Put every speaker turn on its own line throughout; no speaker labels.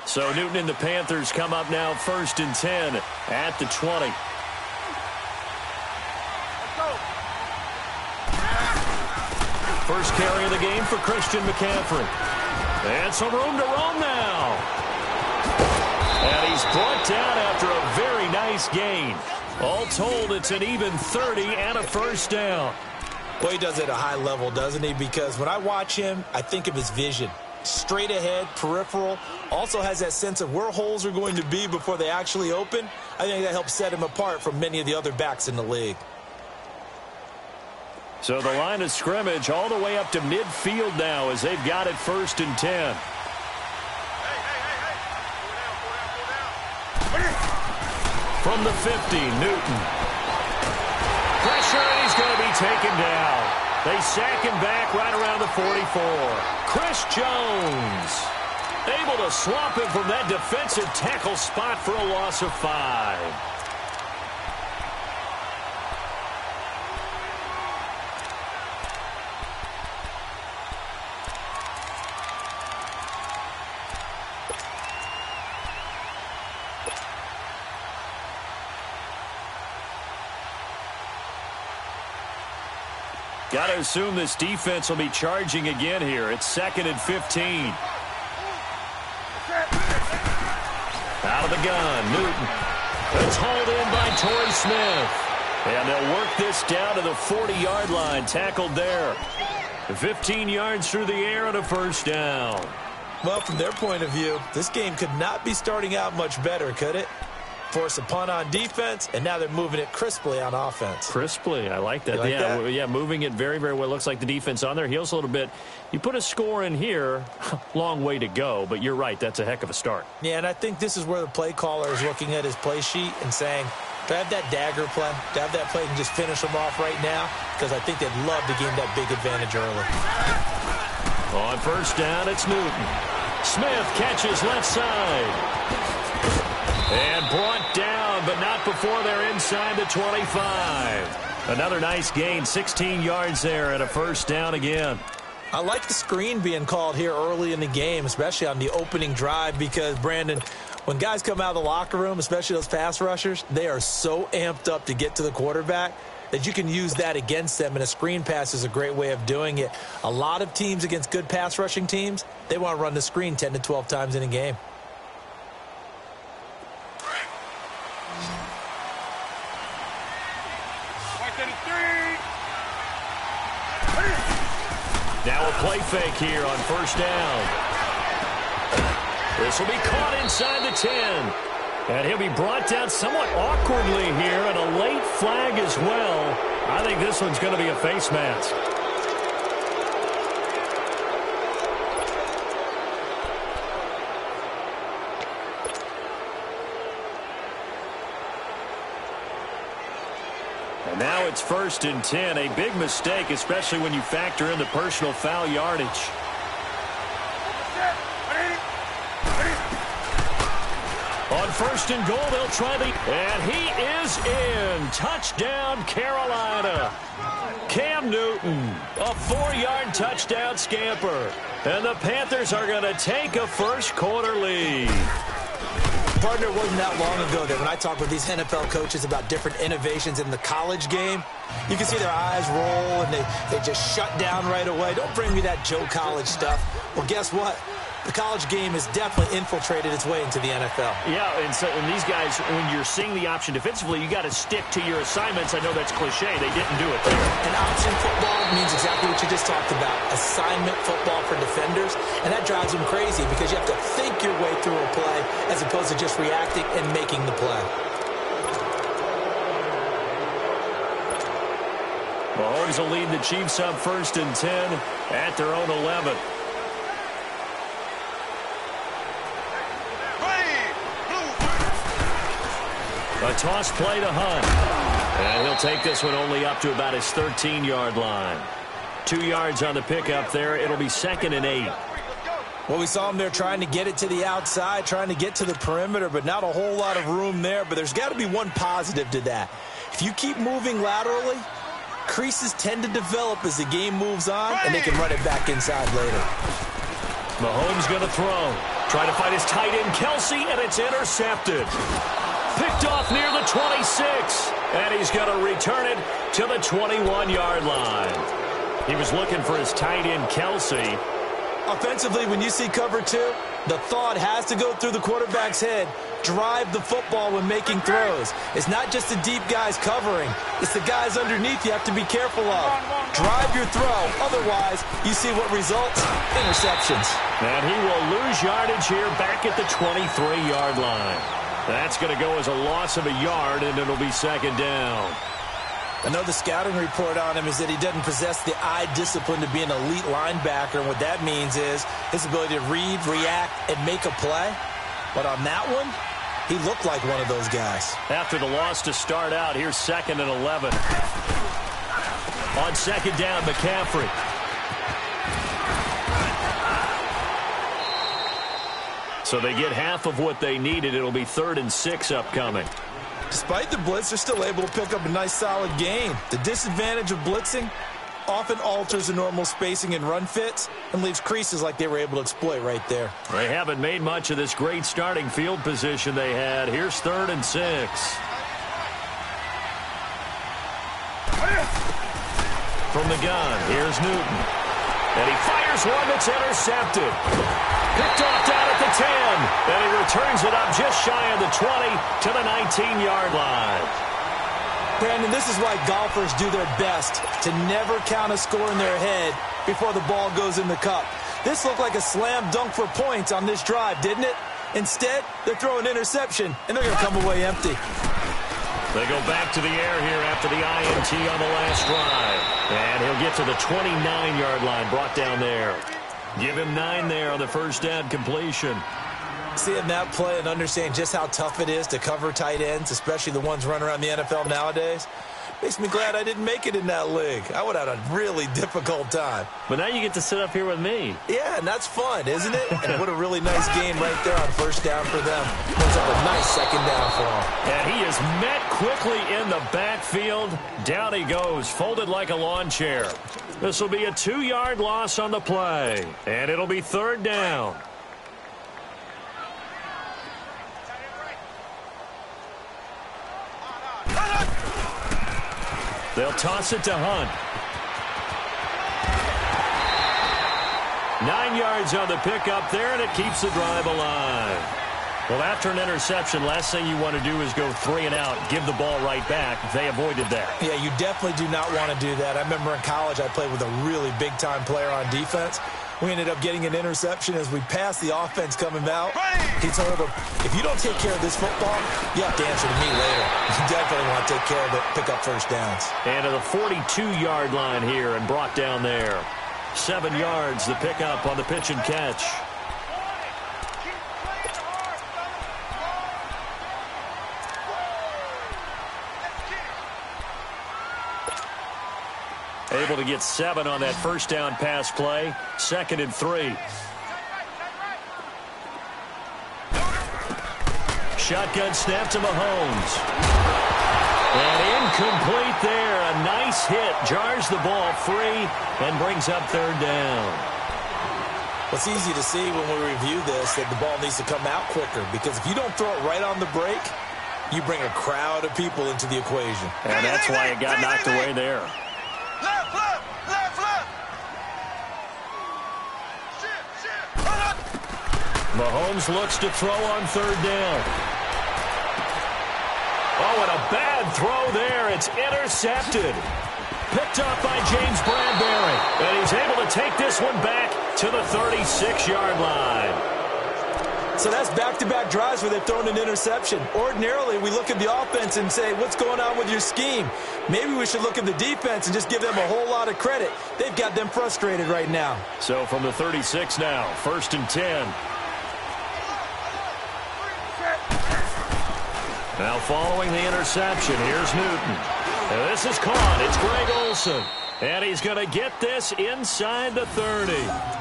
So Newton and the Panthers come up now 1st and 10 at the 20. First carry of the game for Christian McCaffrey. And some room to roam now. And he's brought down after a very nice gain. All told, it's an even 30 and a first down.
Well, he does it at a high level, doesn't he? Because when I watch him, I think of his vision. Straight ahead, peripheral, also has that sense of where holes are going to be before they actually open. I think that helps set him apart from many of the other backs in the league.
So the line of scrimmage all the way up to midfield now as they've got it 1st and 10. From the 50, Newton. Pressure, and he's going to be taken down. They sack him back right around the 44. Chris Jones able to swap him from that defensive tackle spot for a loss of 5. Got to assume this defense will be charging again here. It's 2nd and 15. Out of the gun, Newton. It's hauled in by Torrey Smith. And they'll work this down to the 40-yard line. Tackled there. 15 yards through the air and a first down.
Well, from their point of view, this game could not be starting out much better, could it? Force a punt on defense, and now they're moving it crisply on offense.
Crisply, I like that.
Like that?
Yeah, moving it very, very well. Looks like the defense on their heels a little bit. You put a score in here, long way to go, but you're right, that's a heck of a start.
Yeah, and I think this is where the play caller is looking at his play sheet and saying, do I have that dagger play? Do I have that play and just finish them off right now? Because I think they'd love to gain that big advantage early.
On first down, it's Newton. Smith catches left side. And brought down, but not before they're inside the 25. Another nice gain, 16 yards there and a first down again.
I like the screen being called here early in the game, especially on the opening drive, because, Brandon, when guys come out of the locker room, especially those pass rushers, they are so amped up to get to the quarterback that you can use that against them, and a screen pass is a great way of doing it. A lot of teams against good pass rushing teams, they want to run the screen 10 to 12 times in a game.
Now a play fake here on first down. This will be caught inside the 10. And he'll be brought down somewhat awkwardly here, and a late flag as well. I think this one's going to be a face mask. And now it's 1st and 10. A big mistake, especially when you factor in the personal foul yardage. On 1st and goal, they'll try the... And he is in. Touchdown, Carolina. Cam Newton, a 4-yard touchdown scamper. And the Panthers are going to take a first-quarter lead.
Partner, it wasn't that long ago that when I talk with these NFL coaches about different innovations in the college game, you can see their eyes roll and they just shut down right away. Don't bring me that Joe College stuff. Well, guess what? The college game has definitely infiltrated its way into the NFL.
Yeah, and these guys, when you're seeing the option defensively, you got to stick to your assignments. I know that's cliche. They didn't do it there.
And option football means exactly what you just talked about. Assignment football for defenders. And that drives them crazy because you have to think your way through a play as opposed to just reacting and making the play.
Mahomes will lead the Chiefs up 1st and 10 at their own 11. A toss play to Hunt. And he'll take this one only up to about his 13-yard line. 2 yards on the pickup there. It'll be 2nd and 8.
Well, we saw him there trying to get it to the outside, trying to get to the perimeter, but not a whole lot of room there. But there's got to be one positive to that. If you keep moving laterally, creases tend to develop as the game moves on, and they can run it back inside later.
Mahomes going to throw. Trying to find his tight end, Kelsey, and it's intercepted. Picked off near the 26, and he's going to return it to the 21-yard line. He was looking for his tight end, Kelsey.
Offensively, when you see cover two, the thought has to go through the quarterback's head. Drive the football when making throws. It's not just the deep guys covering. It's the guys underneath you have to be careful of. Drive your throw. Otherwise, you see what results? Interceptions.
And he will lose yardage here back at the 23-yard line. That's going to go as a loss of a yard, and it'll be second down.
I know the scouting report on him is that he doesn't possess the eye discipline to be an elite linebacker. And what that means is his ability to read, react, and make a play. But on that one, he looked like one of those guys.
After the loss to start out, here's 2nd and 11. On second down, McCaffrey. So they get half of what they needed. It'll be 3rd and 6 upcoming.
Despite the blitz, they're still able to pick up a nice, solid gain. The disadvantage of blitzing often alters the normal spacing and run fits and leaves creases like they were able to exploit right there.
They haven't made much of this great starting field position they had. Here's 3rd and 6. From the gun, here's Newton. And he fires one that's intercepted. Picked off down at the 10. And he returns it up just shy of the 20 to the 19-yard line.
Brandon, this is why golfers do their best to never count a score in their head before the ball goes in the cup. This looked like a slam dunk for points on this drive, didn't it? Instead, they're throwing interception, and they're going to come away empty.
They go back to the air here after the INT on the last drive. And he'll get to the 29-yard line, brought down there. Give him 9 there on the first down completion.
Seeing that play and understanding just how tough it is to cover tight ends, especially the ones running around the NFL nowadays, makes me glad I didn't make it in that league. I would have had a really difficult time.
But now you get to sit up here with me.
Yeah, and that's fun, isn't it? And what a really nice game right there on first down for them. Puts up a nice second down for them.
And he is met quickly in the backfield. Down he goes, folded like a lawn chair. This will be a 2-yard loss on the play. And it'll be 3rd down. They'll toss it to Hunt. 9 yards on the pickup there, and it keeps the drive alive. Well, after an interception, last thing you want to do is go 3 and out, give the ball right back. They avoided that.
Yeah, you definitely do not want to do that. I remember in college I played with a really big-time player on defense. We ended up getting an interception as we passed the offense coming out. He told him, if you don't take care of this football, you have to answer to me later. You definitely want to take care of it, pick up first downs.
And to the 42-yard line here and brought down there. 7 yards, the pickup on the pitch and catch. Able to get 7 on that first down pass play. 2nd and 3. Shotgun snap to Mahomes. And incomplete there. A nice hit. Jars the ball free and brings up 3rd down.
Well, it's easy to see when we review this that the ball needs to come out quicker, because if you don't throw it right on the break, you bring a crowd of people into the equation.
And that's why it got knocked away there.
Left, left, left, left.
Mahomes looks to throw on 3rd down. Oh, and a bad throw there. It's intercepted. Picked up by James Bradbury. And he's able to take this one back to the 36-yard line.
So that's back-to-back drives where they've thrown an interception. Ordinarily, we look at the offense and say, what's going on with your scheme? Maybe we should look at the defense and just give them a whole lot of credit. They've got them frustrated right now.
So from the 36 now, 1st and 10. Now following the interception, here's Newton. And this is caught. It's Greg Olsen. And he's going to get this inside the 30.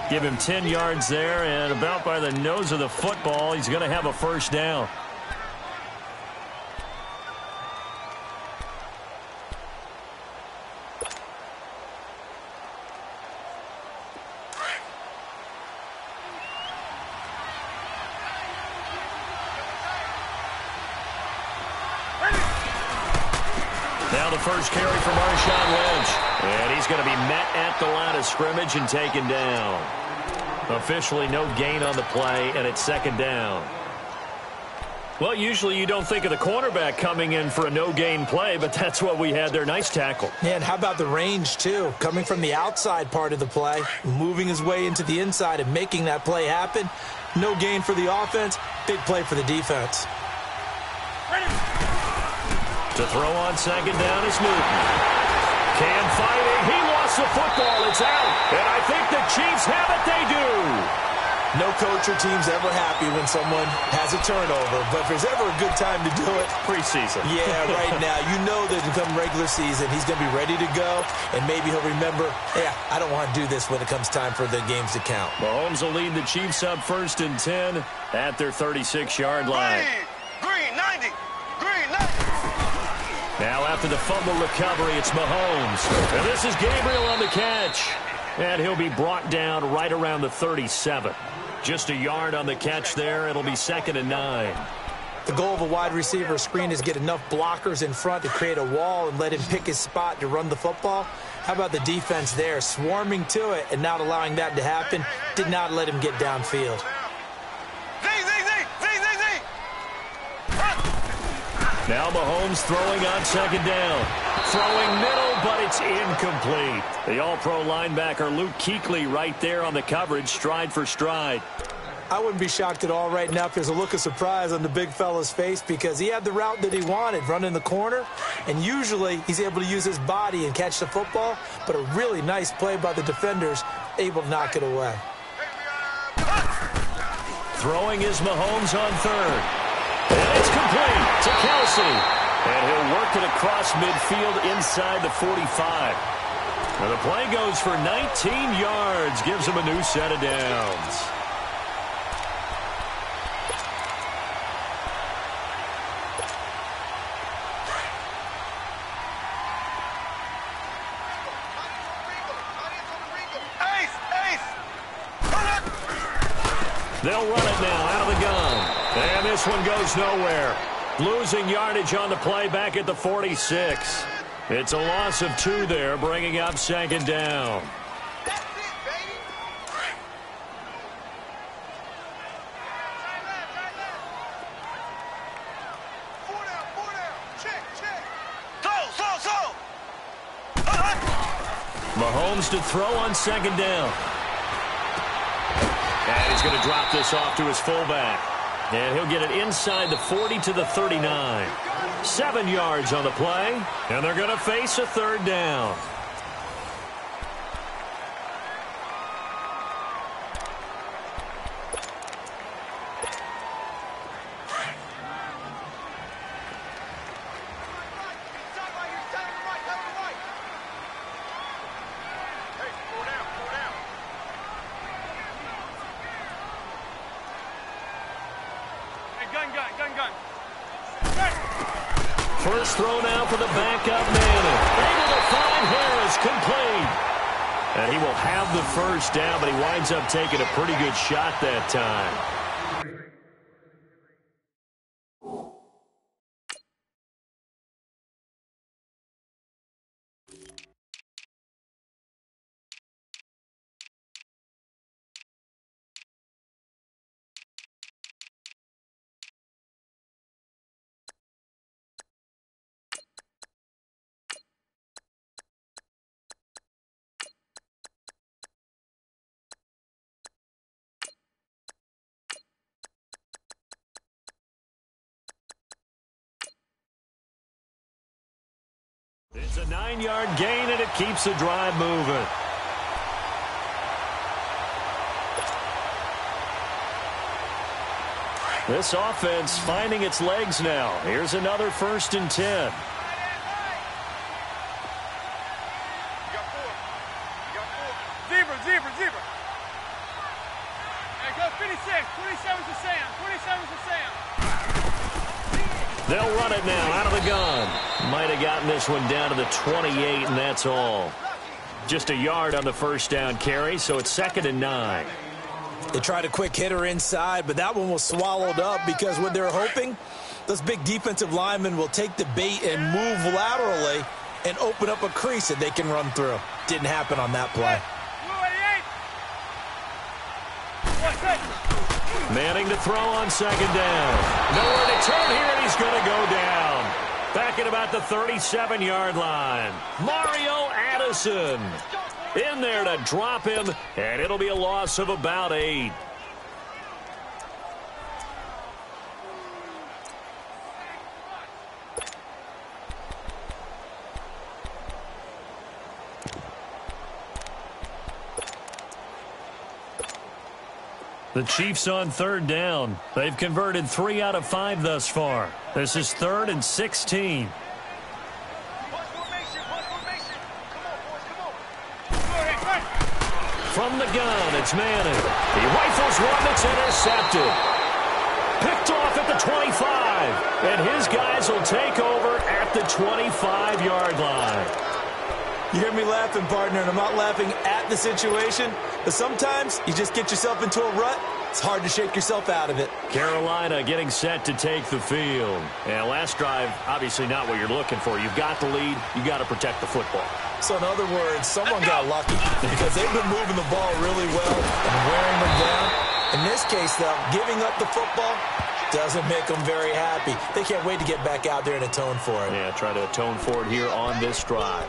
Give him 10 yards there, and about by the nose of the football, he's going to have a first down. Now the first carry for Marshawn Lynch. And he's going to be met at the line of scrimmage and taken down. Officially no gain on the play, and it's second down. Well, usually you don't think of the cornerback coming in for a no-gain play, but that's what we had there. Nice tackle.
Yeah, and how about the range, too? Coming from the outside part of the play, moving his way into the inside and making that play happen. No gain for the offense, big play for the defense.
To throw on second down is Newton. Cam fighting. He lost the football. It's out. And I think the Chiefs have it. They do.
No coach or team's ever happy when someone has a turnover, but if there's ever a good time to do it,
preseason.
Yeah, right now. You know that come regular season, he's going to be ready to go, and maybe he'll remember, yeah, I don't want to do this when it comes time for the games to count.
Mahomes will lead the Chiefs up 1st and 10 at their 36-yard line.
Green 90. Green 90.
Now after the fumble recovery, it's Mahomes. And this is Gabriel on the catch. And he'll be brought down right around the 37. Just a yard on the catch there. It'll be 2nd and 9.
The goal of a wide receiver screen is get enough blockers in front to create a wall and let him pick his spot to run the football. How about the defense there, swarming to it and not allowing that to happen? Did not let him get downfield.
Now Mahomes throwing on 2nd down. Throwing middle, but it's incomplete. The all-pro linebacker Luke Kuechly right there on the coverage, stride for stride.
I wouldn't be shocked at all right now if there's a look of surprise on the big fella's face because he had the route that he wanted, running the corner, and usually he's able to use his body and catch the football, but a really nice play by the defenders, able to knock it away.
Throwing is Mahomes on 3rd. And it's complete to Kelsey. And he'll work it across midfield inside the 45. Now the play goes for 19 yards, gives him a new set of downs. They'll run it now out of the gun. And this one goes nowhere. Losing yardage on the play back at the 46. It's a loss of 2 there, bringing up 2nd down.
That's it, baby. Four down. Check. So.
Mahomes to throw on 2nd down. And he's going to drop this off to his fullback. And he'll get it inside the 40 to the 39. 7 yards on the play. And they're going to face a 3rd down.
Gun.
First throw now for the backup Manning. Able to find Harris, complete. And he will have the first down, but he winds up taking a pretty good shot that time. It's a 9-yard gain, and it keeps the drive moving. This offense finding its legs now. Here's another 1st and 10.
You got 4. Zebra. Hey, go 56. 27's to Sam. 27's to Sam.
They'll run it now out of the gun. Might have gotten this one down to the 28, and that's all. Just a yard on the first down carry, so it's 2nd and 9.
They tried a quick hitter inside, but that one was swallowed up because what they're hoping Those big defensive linemen will take the bait and move laterally and open up a crease that they can run through. Didn't happen on that play.
Manning to throw on second down. Nowhere to turn here, and he's going to go down. Back at about the 37-yard line. Mario Addison in there to drop him, and it'll be a loss of about 8. The Chiefs on third down. They've converted 3 out of 5 thus far. This is 3rd and 16. From the gun, it's Manning. He rifles one that's intercepted. Picked off at the 25. And his guys will take over at the 25-yard line.
You hear me laughing, partner, and I'm not laughing at the situation, but sometimes you just get yourself into a rut. It's hard to shake yourself out of it.
Carolina getting set to take the field. And last drive, obviously not what you're looking for. You've got the lead. You've got to protect the football.
So in other words, someone got lucky because they've been moving the ball really well and wearing them down. In this case, though, giving up the football doesn't make them very happy. They can't wait to get back out there and atone for it.
Yeah, try to atone for it here on this drive.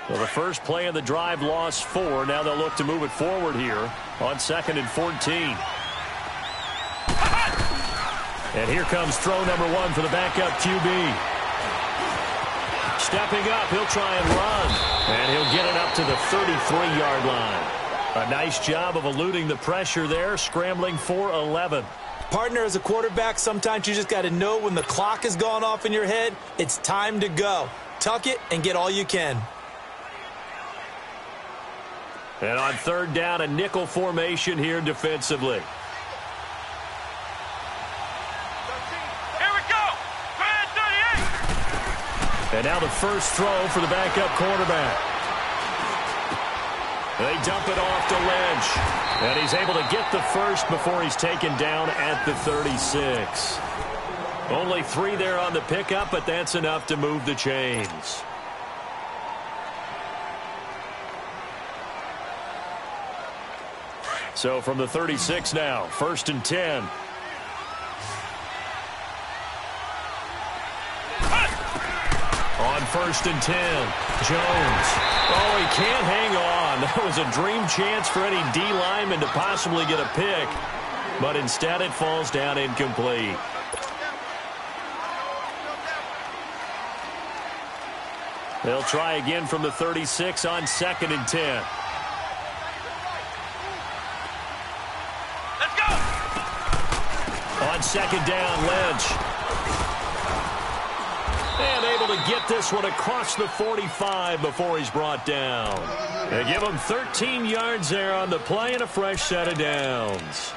Well, the first play of the drive lost 4. Now they'll look to move it forward here on 2nd and 14. And here comes throw number 1 for the backup QB. Stepping up, he'll try and run. And he'll get it up to the 33-yard line. A nice job of eluding the pressure there, scrambling for 11.
Partner, as a quarterback, sometimes you just got to know when the clock has gone off in your head, it's time to go. Tuck it and get all you can.
And on third down, a nickel formation here defensively.
Here we go. 38.
And now the first throw for the backup quarterback. They dump it off to Lynch. And he's able to get the first before he's taken down at the 36. Only 3 there on the pickup, but that's enough to move the chains. So from the 36 now, 1st and 10. On 1st and 10, Jones. Oh, he can't hang on. That was a dream chance for any D lineman to possibly get a pick, but instead it falls down incomplete. They'll try again from the 36 on 2nd and 10. On 2nd down, Lynch. And able to get this one across the 45 before he's brought down. They give him 13 yards there on the play and a fresh set of downs.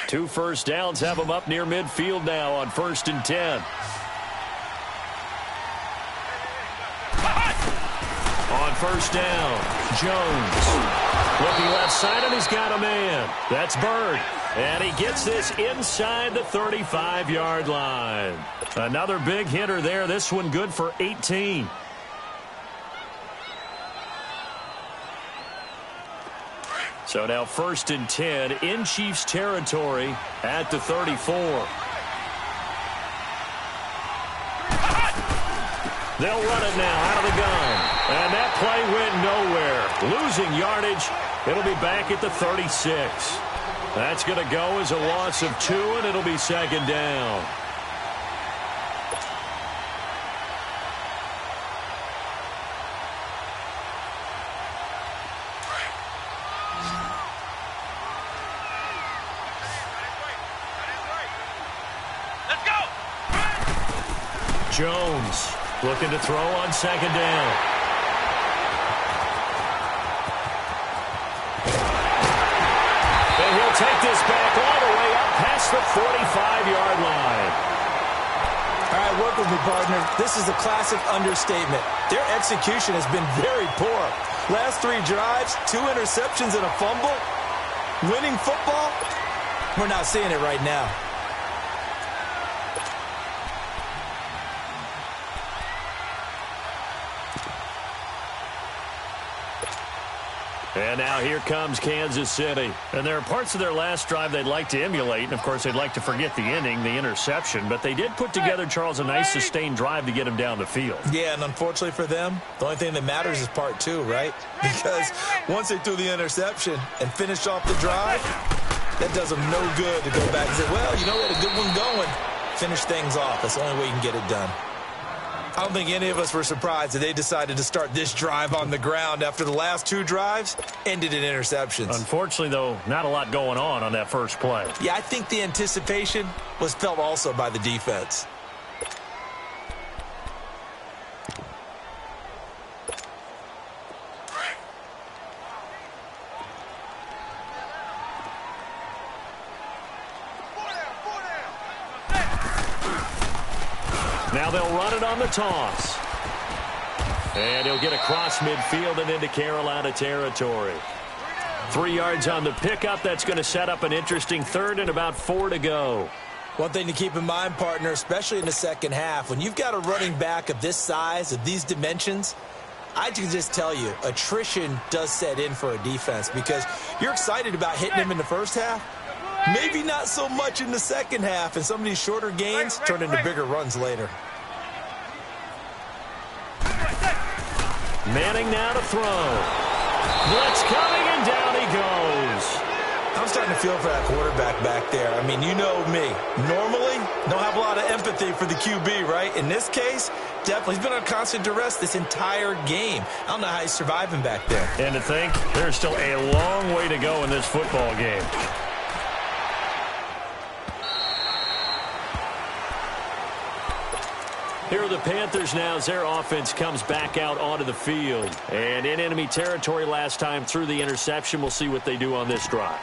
Two first downs have them up near midfield now on 1st and 10. On 1st down, Jones. Looking left side, and he's got a man. That's Bird. And he gets this inside the 35-yard line. Another big hitter there. This one good for 18. So now 1st and 10 in Chiefs territory at the 34. They'll run it now out of the gun. And that play went nowhere. Losing yardage. It'll be back at the 36. That's going to go as a loss of 2, and it'll be 2nd down. Jones Looking to throw on second down. And he'll take this back all the way up past the 45-yard line.
All right, work with me, partner. This is a classic understatement. Their execution has been very poor. Last 3 drives, 2 interceptions and a fumble. Winning football? We're not seeing it right now.
And now here comes Kansas City. And there are parts of their last drive they'd like to emulate. And, of course, they'd like to forget the inning, the interception. But they did put together, Charles, a nice sustained drive to get him down the field.
Yeah, and unfortunately for them, the only thing that matters is part 2, right? Because once they threw the interception and finished off the drive, that does them no good to go back and say, well, you know, we had a good one going. Finish things off. That's the only way you can get it done. I don't think any of us were surprised that they decided to start this drive on the ground after the last 2 drives ended in interceptions.
Unfortunately, though, not a lot going on that first play.
Yeah, I think the anticipation was felt also by the defense.
Now they'll run it on the toss. And he'll get across midfield and into Carolina territory. 3 yards on the pickup. That's going to set up an interesting third and about 4 to go.
One thing to keep in mind, partner, especially in the second half, when you've got a running back of this size, of these dimensions, I can just tell you, attrition does set in for a defense because you're excited about hitting him in the first half. Maybe not so much in the second half, and some of these shorter gains turn into bigger runs later.
Manning now to throw. Blitz coming, and down he goes.
I'm starting to feel for that quarterback back there. I mean, you know me. Normally, don't have a lot of empathy for the QB, right? In this case, definitely. He's been on constant duress this entire game. I don't know how he's surviving back there.
And to think, there's still a long way to go in this football game. Here are the Panthers now as their offense comes back out onto the field. And in enemy territory last time through the interception. We'll see what they do on this drive.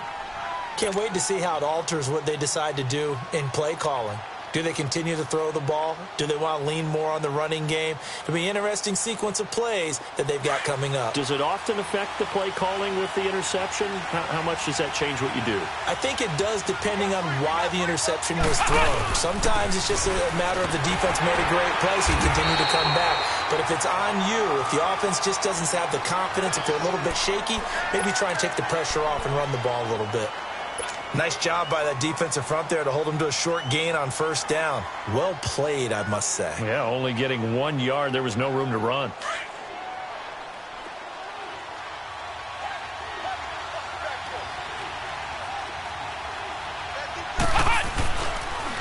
Can't wait to see how it alters what they decide to do in play calling. Do they continue to throw the ball? Do they want to lean more on the running game? It'll be an interesting sequence of plays that they've got coming up.
Does it often affect the play calling with the interception? How much does that change what you do?
I think it does depending on why the interception was thrown. Sometimes it's just a matter of the defense made a great play, so you continue to come back. But if it's on you, if the offense just doesn't have the confidence, if they're a little bit shaky, maybe try and take the pressure off and run the ball a little bit. Nice job by that defensive front there to hold him to a short gain on first down. Well played, I must say.
Yeah, only getting 1 yard. There was no room to run.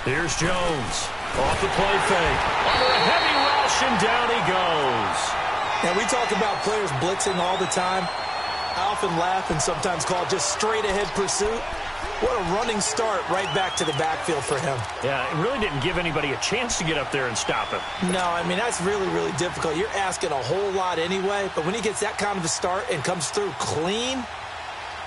Here's Jones. Off the play fake. Under a heavy rush, and down he goes.
Now, we talk about players blitzing all the time. I often laugh and sometimes call it just straight-ahead pursuit. What a running start right back to the backfield for him.
Yeah, it really didn't give anybody a chance to get up there and stop him.
No, I mean, that's really, really difficult. You're asking a whole lot anyway, but when he gets that kind of a start and comes through clean,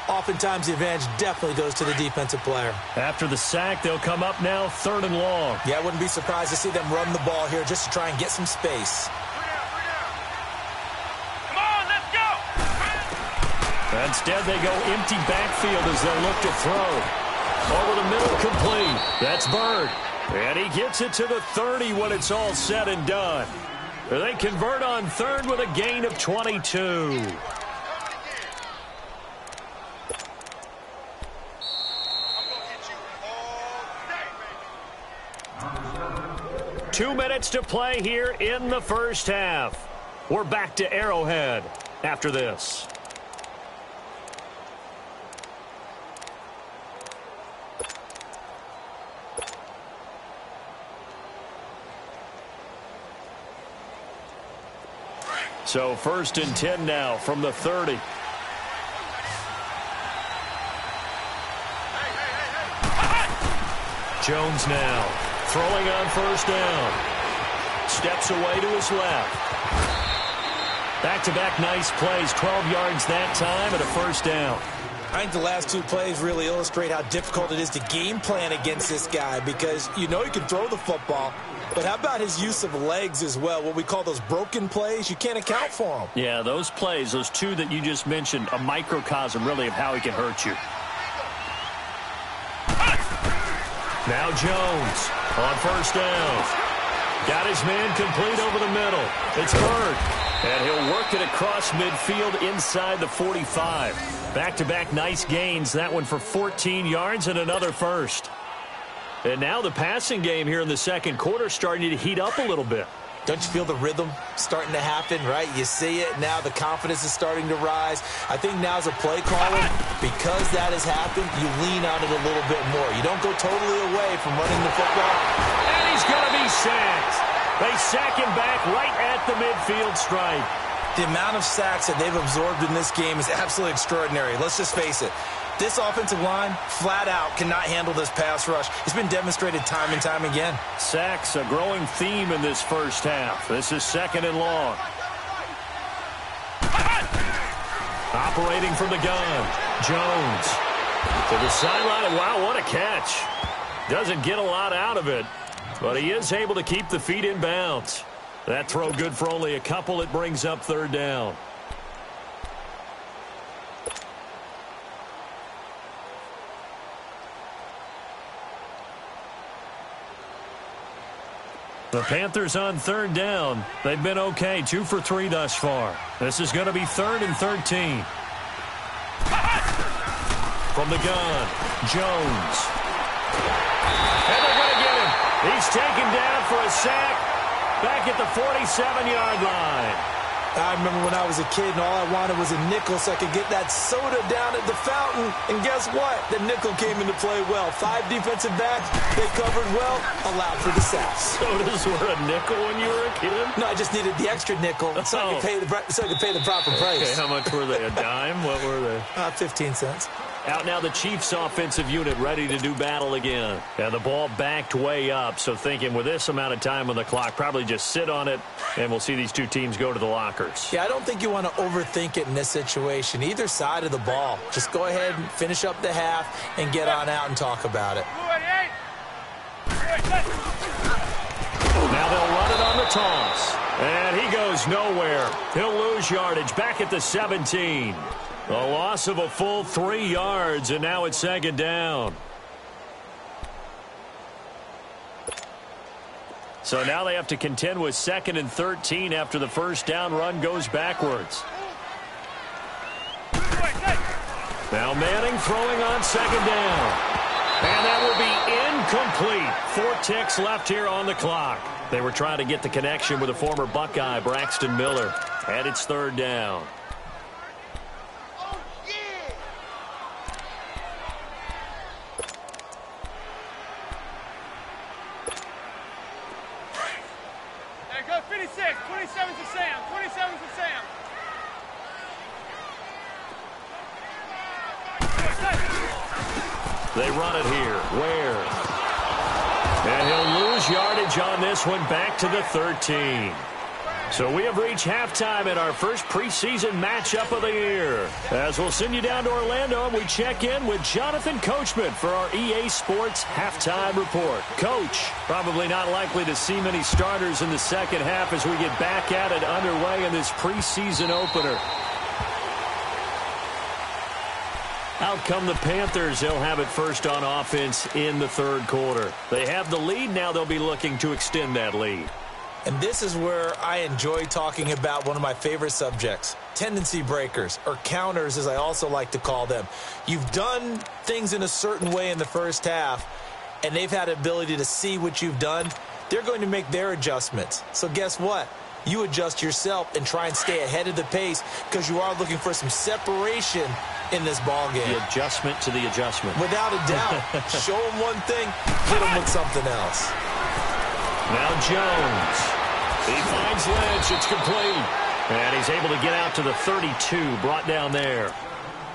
oftentimes the advantage definitely goes to the defensive player.
After the sack, they'll come up now 3rd and long.
Yeah, I wouldn't be surprised to see them run the ball here just to try and get some space.
Instead, they go empty backfield as they look to throw. Over the middle, complete. That's Bird. And he gets it to the 30 when it's all said and done. They convert on 3rd with a gain of 22. Two minutes to play here in the first half. We're back to Arrowhead after this. So 1st and 10 now from the 30. Jones now throwing on 1st down. steps away to his left. Back-to-back nice plays, 12 yards that time and a first down.
I think the last two plays really illustrate how difficult it is to game plan against this guy because you know he can throw the football, but how about his use of legs as well? What we call those broken plays, you can't account for them.
Yeah, those plays, those two that you just mentioned, a microcosm really of how he can hurt you. Now Jones on first down. Got his man complete over the middle. It's Bird. And he'll work it across midfield inside the 45. Back-to-back nice gains. That one for 14 yards and another first. And now the passing game here in the second quarter starting to heat up a little bit.
Don't you feel the rhythm starting to happen, right? You see it. Now the confidence is starting to rise. I think now as a play caller, because that has happened, you lean on it a little bit more. You don't go totally away from running the football.
And he's going to be sacked. They sack him back right at the midfield stripe.
The amount of sacks that they've absorbed in this game is absolutely extraordinary. Let's just face it. This offensive line, flat out, cannot handle this pass rush. It's been demonstrated time and time again.
Sacks, a growing theme in this first half. This is second and long. Operating from the gun, Jones. To the sideline, and wow, what a catch. Doesn't get a lot out of it, but he is able to keep the feet in bounds. That throw good for only a couple. It brings up third down. The Panthers on third down. They've been okay, 2 for 3 thus far. This is going to be 3rd and 13. From the gun, Jones. And they're going to get him. He's taken down for a sack back at the 47-yard line.
I remember when I was a kid and all I wanted was a nickel so I could get that soda down at the fountain. And guess what? The nickel came into play well. 5 defensive backs, they covered well, allowed for the sacks.
Sodas were a nickel when you were a kid?
No, I just needed the extra nickel so I could pay the proper price.
Okay, how much were they? A dime? What were they?
15 cents.
Out now the Chiefs offensive unit ready to do battle again. And the ball backed way up, so thinking with this amount of time on the clock, probably just sit on it, and we'll see these two teams go to the lockers.
Yeah, I don't think you want to overthink it in this situation. Either side of the ball. Just go ahead and finish up the half and get on out and talk about it.
Now they'll run it on the toss. And he goes nowhere. He'll lose yardage back at the 17. A loss of a full 3 yards, and now it's second down. So now they have to contend with 2nd and 13 after the first down run goes backwards. Now Manning throwing on 2nd down. And that will be incomplete. 4 ticks left here on the clock. They were trying to get the connection with a former Buckeye, Braxton Miller. And it's 3rd down.
Go 56. 27's to Sam. 27's to Sam.
They run it here. Where? And he'll lose yardage on this one back to the 13. So we have reached halftime in our first preseason matchup of the year. As we'll send you down to Orlando, and we check in with Jonathan Coachman for our EA Sports Halftime Report. Coach, probably not likely to see many starters in the second half as we get back at it underway in this preseason opener. Out come the Panthers. They'll have it first on offense in the third quarter. They have the lead. Now they'll be looking to extend that lead.
And this is where I enjoy talking about one of my favorite subjects, tendency breakers, or counters as I also like to call them. You've done things in a certain way in the first half, and they've had the ability to see what you've done. They're going to make their adjustments. So guess what? You adjust yourself and try and stay ahead of the pace because you are looking for some separation in this ball game.
The adjustment to the adjustment.
Without a doubt. Show them one thing, hit them with something else.
Now Jones. He finds Lynch. It's complete. And he's able to get out to the 32, brought down there.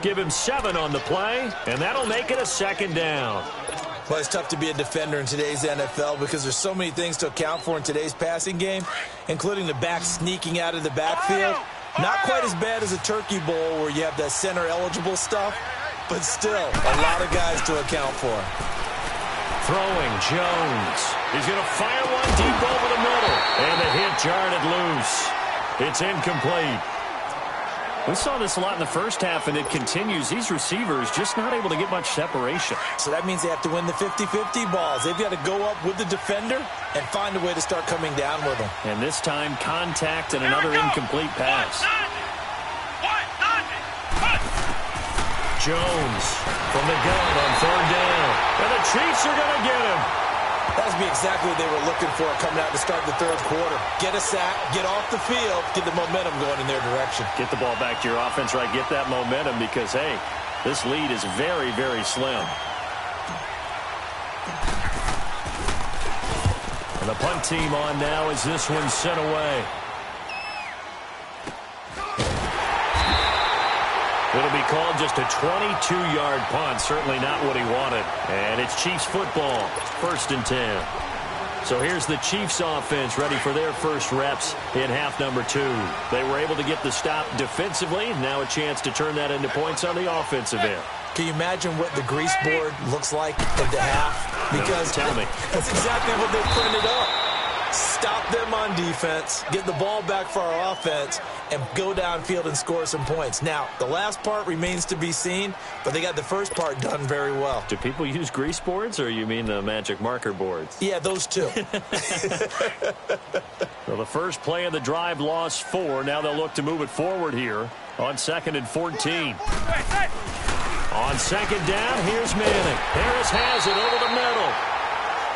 Give him 7 on the play, and that'll make it a second down.
Well, it's tough to be a defender in today's NFL because there's so many things to account for in today's passing game, including the back sneaking out of the backfield. Not quite as bad as a turkey bowl where you have that center-eligible stuff, but still a lot of guys to account for.
Throwing, Jones. He's going to fire one deep over the middle. And the hit jarred it loose. It's incomplete. We saw this a lot in the first half, and it continues. These receivers just not able to get much separation.
So that means they have to win the 50-50 balls. They've got to go up with the defender and find a way to start coming down with them.
And this time, contact and another incomplete pass. Jones from the gun on third down. And the Chiefs are going to get him.
That would be exactly what they were looking for coming out to start the third quarter. Get a sack, get off the field, get the momentum going in their direction.
Get the ball back to your offense, right? Get that momentum because, hey, this lead is very, very slim. And the punt team on now as this one sent away. It'll be called just a 22-yard punt. Certainly not what he wanted. And it's Chiefs football. 1st and 10. So here's the Chiefs offense ready for their first reps in half number 2. They were able to get the stop defensively. Now a chance to turn that into points on the offensive end.
Can you imagine what the grease board looks like at the half? Because
tell me.
That's exactly what they printed up. Stop them on defense, get the ball back for our offense, and go downfield and score some points. Now, the last part remains to be seen, but they got the first part done very well.
Do people use grease boards, or you mean the magic marker boards?
Yeah, those two.
Well, the first play of the drive lost 4. Now they'll look to move it forward here on 2nd and 14. On 2nd down, here's Manning. Harris has it over the middle.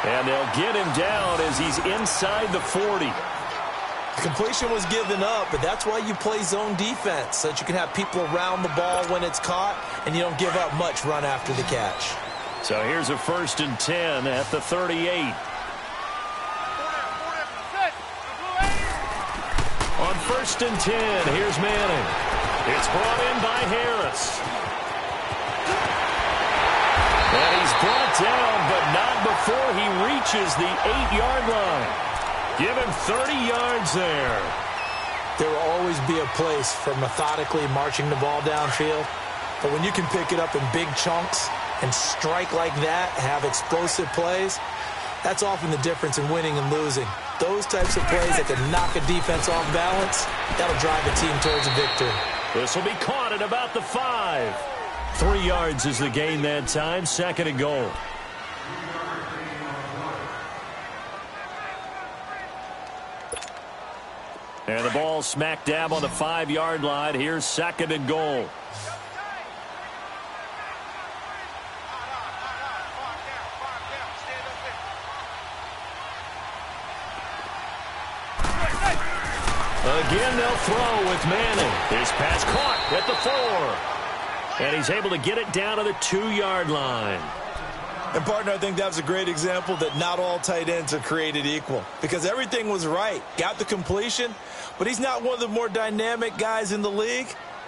And they'll get him down as he's inside the 40.
Completion was given up, but that's why you play zone defense, so that you can have people around the ball when it's caught, and you don't give up much run after the catch.
So here's a 1st and 10 at the 38. On 1st and 10, here's Manning. It's brought in by Harris. And he's brought down, but not before he reaches the 8-yard line. Give him 30 yards there.
There will always be a place for methodically marching the ball downfield. But when you can pick it up in big chunks and strike like that, have explosive plays, that's often the difference in winning and losing. Those types of plays that can knock a defense off balance, that'll drive a team towards a victory.
This will be caught at about the 5. 3 yards is the gain that time. 2nd and goal. And the ball smack dab on the 5-yard line. Here's 2nd and goal. Again, they'll throw with Manning. His pass caught at the 4. And he's able to get it down to the 2-yard line.
And, partner, I think that was a great example that not all tight ends are created equal. Because everything was right. Got the completion, but he's not one of the more dynamic guys in the league.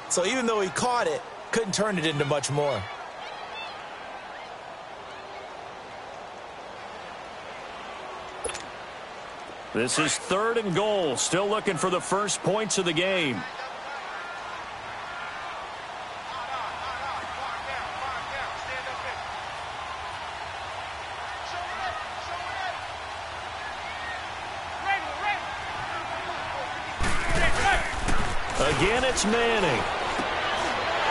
So even though he caught it, couldn't turn it into much more.
This is 3rd and goal. Still looking for the first points of the game. Again, it's Manning.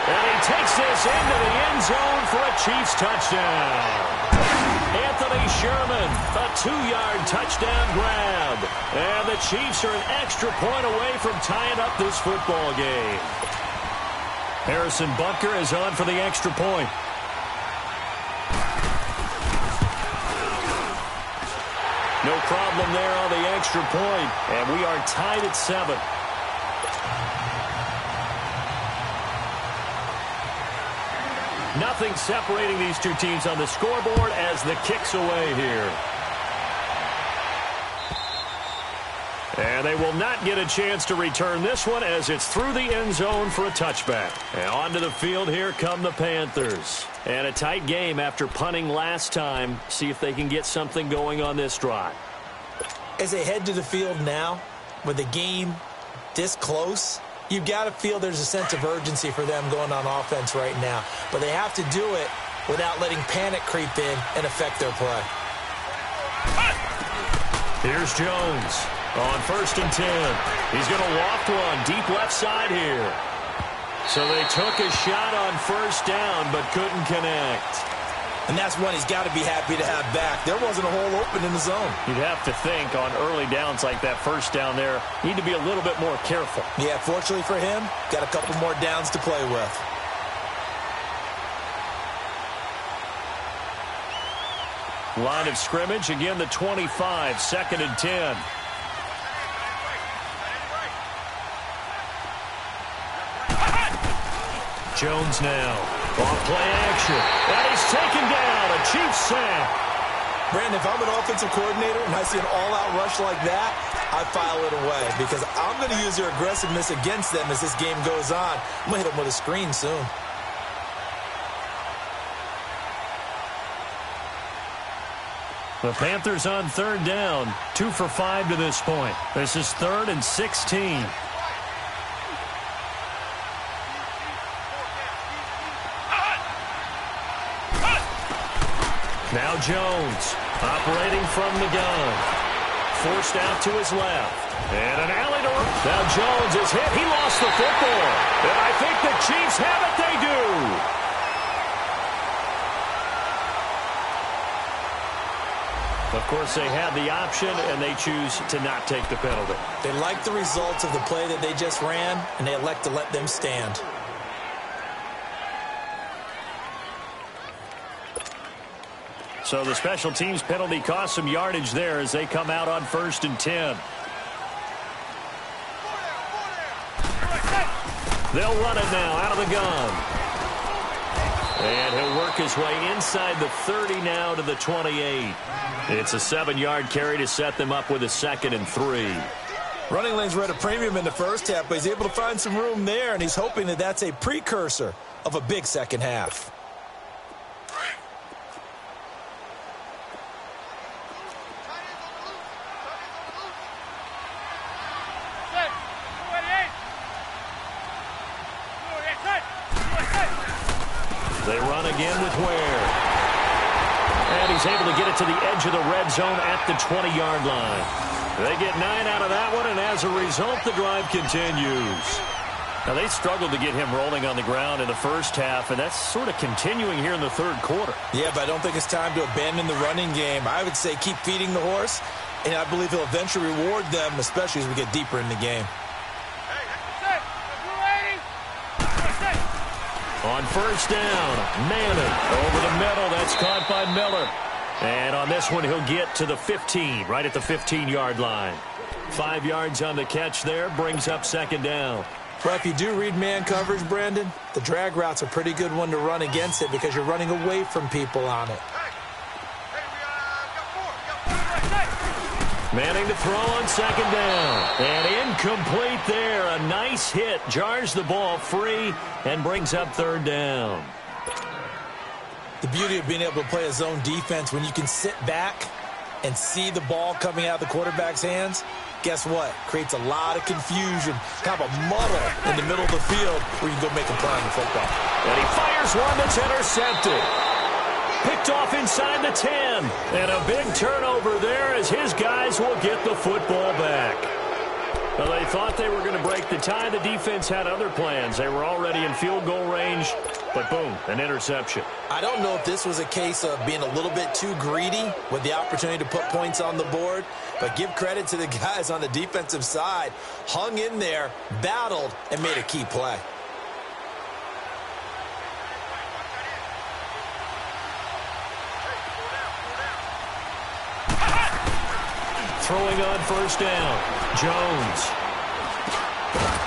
And he takes this into the end zone for a Chiefs touchdown. Anthony Sherman, a 2-yard touchdown grab. And the Chiefs are an extra point away from tying up this football game. Harrison Butker is on for the extra point. No problem there on the extra point. And we are tied at 7. Nothing separating these two teams on the scoreboard as the kick's away here. And they will not get a chance to return this one as it's through the end zone for a touchback. And onto the field here come the Panthers. And a tight game after punting last time. See if they can get something going on this drive.
As they head to the field now, with the game this close, you've got to feel there's a sense of urgency for them going on offense right now. But they have to do it without letting panic creep in and affect their play.
Here's Jones on 1st and 10. He's going to loft one deep left side here. So they took a shot on 1st down but couldn't connect.
And that's one he's got to be happy to have back. There wasn't a hole open in the zone.
You'd have to think on early downs like that 1st down there, need to be a little bit more careful.
Yeah, fortunately for him, got a couple more downs to play with.
Line of scrimmage, again the 25, 2nd and 10. Jones now, off play action, and he's taken down, a Chiefs sack.
Brandon, if I'm an offensive coordinator and I see an all-out rush like that, I file it away because I'm going to use their aggressiveness against them as this game goes on. I'm going to hit them with a screen soon.
The Panthers on 3rd down, 2 for 5 to this point. This is 3rd and 16. Now Jones, operating from the gun. Forced out to his left. And an alley to... Now Jones is hit. He lost the football. And I think the Chiefs have it. They do. Of course, they had the option, and they choose to not take the penalty.
They like the results of the play that they just ran, and they elect to let them stand.
So the special teams penalty cost some yardage there as they come out on 1st and 10. They'll run it now out of the gun. And he'll work his way inside the 30 now to the 28. It's a 7-yard carry to set them up with a 2nd and 3.
Running lanes were at a premium in the first half, but he's able to find some room there, and he's hoping that that's a precursor of a big second half.
They run again with Ware. And he's able to get it to the edge of the red zone at the 20-yard line. They get 9 out of that one, and as a result, the drive continues. Now, they struggled to get him rolling on the ground in the first half, and that's sort of continuing here in the 3rd quarter.
Yeah, but I don't think it's time to abandon the running game. I would say keep feeding the horse, and I believe he'll eventually reward them, especially as we get deeper in the game.
On 1st down, Manning over the middle. That's caught by Miller. And on this one, he'll get to the 15, right at the 15-yard line. 5 yards on the catch there, brings up 2nd down.
Well, if you do read man coverage, Brandon, the drag route's a pretty good one to run against it because you're running away from people on it.
Manning to throw on 2nd down. And incomplete there. A nice hit. Jars the ball free and brings up 3rd down.
The beauty of being able to play a zone defense when you can sit back and see the ball coming out of the quarterback's hands, guess what? Creates a lot of confusion, kind of a muddle in the middle of the field where you can go make a play on the football.
And he fires one that's intercepted. Picked off inside the 10. And a big turnover there as his guys will get the football back. Well, they thought they were going to break the tie. The defense had other plans. They were already in field goal range, but boom, an interception.
I don't know if this was a case of being a little bit too greedy with the opportunity to put points on the board, but give credit to the guys on the defensive side. Hung in there, battled, and made a key play.
Throwing on 1st down. Jones.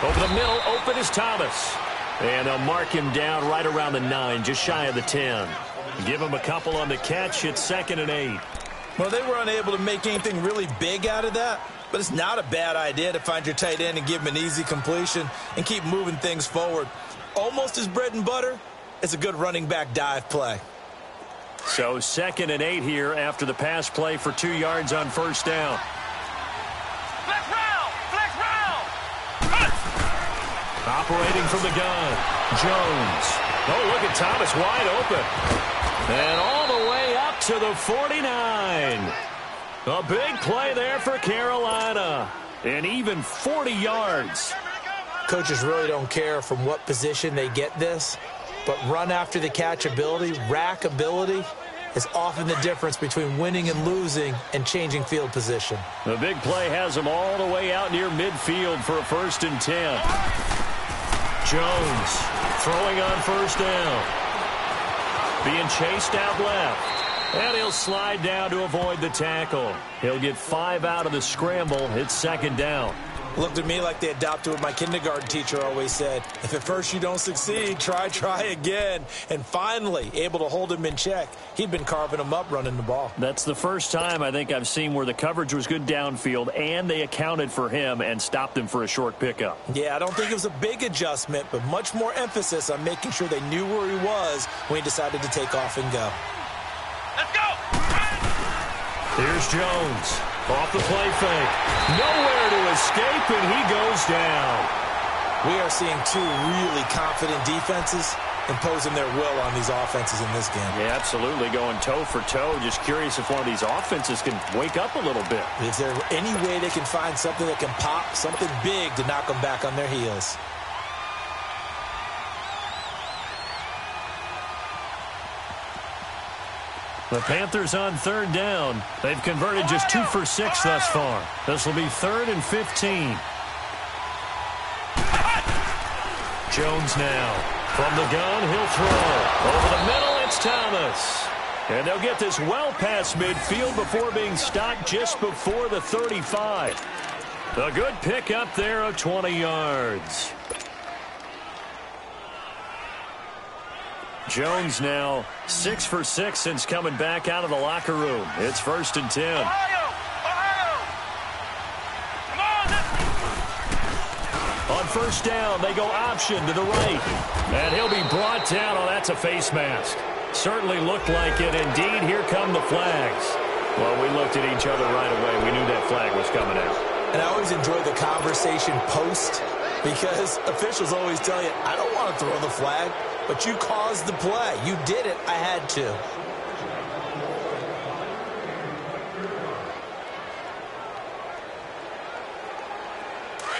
Over the middle, open is Thomas. And they'll mark him down right around the 9, just shy of the 10. Give him a couple on the catch. It's 2nd and 8.
Well, they were unable to make anything really big out of that, but it's not a bad idea to find your tight end and give him an easy completion and keep moving things forward. Almost his bread and butter, It's a good running back dive play.
So 2nd and 8 here after the pass play for 2 yards on first down.
Flex round! Flex round!
Operating from the gun, Jones. Oh, look at Thomas wide open. And all the way up to the 49. A big play there for Carolina. And even 40 yards.
Coaches really don't care from what position they get this, but run after the catch ability, rack ability, is often the difference between winning and losing and changing field position.
The big play has them all the way out near midfield for a 1st and 10. Jones throwing on first down. Being chased out left. And he'll slide down to avoid the tackle. He'll get 5 out of the scramble. It's 2nd down.
Looked at me like they adopted what my kindergarten teacher always said. If at first you don't succeed, try again. And finally, able to hold him in check. He'd been carving him up running the ball.
That's the first time I think I've seen where the coverage was good downfield and they accounted for him and stopped him for a short pickup.
Yeah, I don't think it was a big adjustment, but much more emphasis on making sure they knew where he was when he decided to take off and go.
Let's go!
Here's Jones. Off the play fake. Nowhere to escape, and he goes down.
We are seeing 2 really confident defenses imposing their will on these offenses in this game.
Yeah, absolutely. Going toe for toe. Just curious if one of these offenses can wake up a little bit.
Is there any way they can find something that can pop, something big to knock them back on their heels?
The Panthers on 3rd down. They've converted just 2 for 6 thus far. This will be 3rd and 15. Jones now. From the gun, he'll throw. Over the middle, it's Thomas. And they'll get this well past midfield before being stopped just before the 35. A good pick up there of 20 yards. Jones now 6 for 6 since coming back out of the locker room. It's 1st and 10.
Ohio! Come on!
On first down, they go option to the right. And he'll be brought down. Oh, that's a face mask. Certainly looked like it. Indeed, here come the flags. Well, we looked at each other right away. We knew that flag was coming out.
And I always enjoy the conversation post because officials always tell you, I don't want to throw the flag. But you caused the play. You did it. I had to.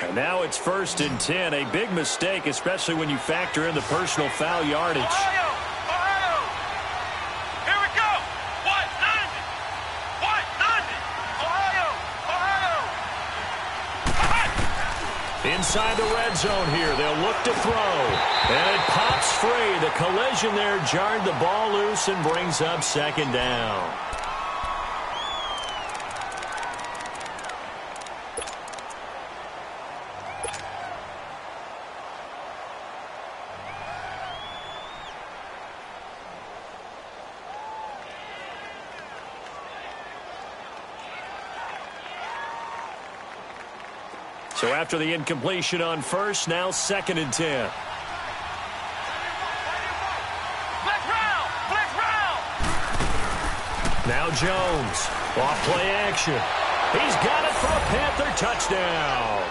And now it's 1st and 10. A big mistake, especially when you factor in the personal foul yardage.
Ohio! Ohio! Here we go! What? Nothing! What? Nothing! Ohio! Ohio!
Inside the red zone here. They'll look to throw. And it pops free. The collision there jarred the ball loose and brings up 2nd down. So after the incompletion on first, now 2nd and 10.
Flex round! Flex round!
Now Jones. Off play action. He's got it for a Panther touchdown.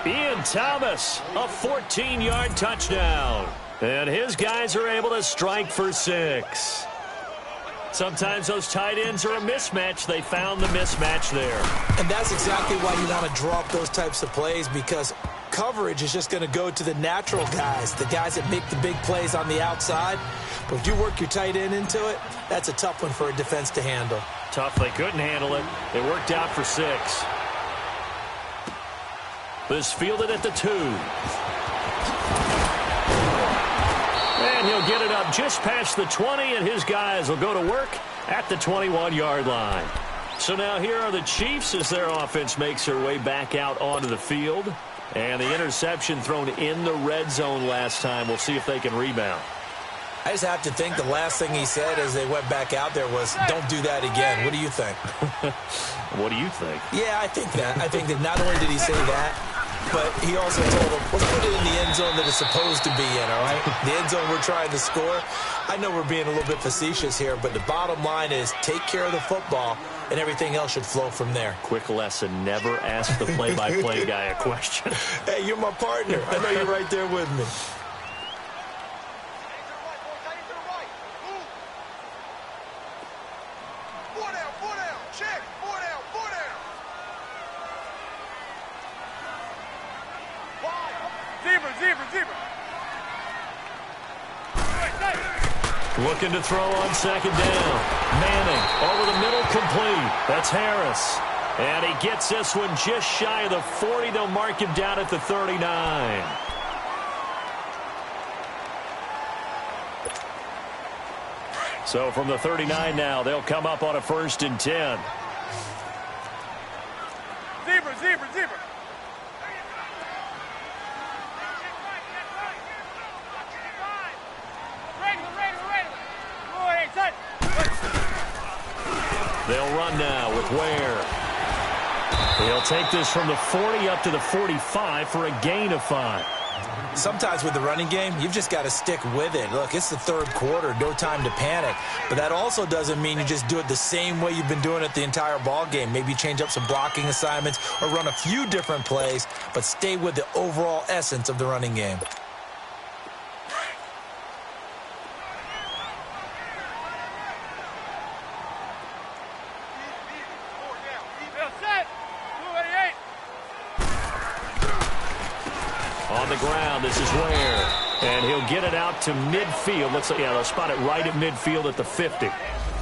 Ian Thomas, a 14-yard touchdown. And his guys are able to strike for 6. Sometimes those tight ends are a mismatch. They found the mismatch there.
And that's exactly why you want to draw up those types of plays because coverage is just going to go to the natural guys, the guys that make the big plays on the outside. But if you work your tight end into it, that's a tough one for a defense to handle.
Tough. They couldn't handle it. It worked out for 6. This fielded at the 2. And he'll get it up just past the 20, and his guys will go to work at the 21-yard line. So now here are the Chiefs as their offense makes their way back out onto the field. And the interception thrown in the red zone last time. We'll see if they can rebound.
I just have to think the last thing he said as they went back out there was, don't do that again. What do you think?
What do you think?
Yeah, I think that. I think that not only did he say that, but he also told him, let's put it in the end zone that it's supposed to be in, all right? The end zone we're trying to score. I know we're being a little bit facetious here, but the bottom line is take care of the football, and everything else should flow from there.
Quick lesson, never ask the play-by-play guy a question.
Hey, you're my partner. I know you're right there with me.
Zebra.
Looking to throw on second down. Manning over the middle, complete. That's Harris. And he gets this one just shy of the 40. They'll mark him down at the 39. So from the 39 now, they'll come up on a 1st and 10.
Zebra.
They'll run now with Ware. He'll take this from the 40 up to the 45 for a gain of 5.
Sometimes with the running game, you've just got to stick with it. Look, it's the third quarter, no time to panic. But that also doesn't mean you just do it the same way you've been doing it the entire ball game. Maybe change up some blocking assignments or run a few different plays, but stay with the overall essence of the running game.
On the ground, this is Ware. And he'll get it out to midfield. Looks like, yeah, they'll spot it right at midfield at the 50.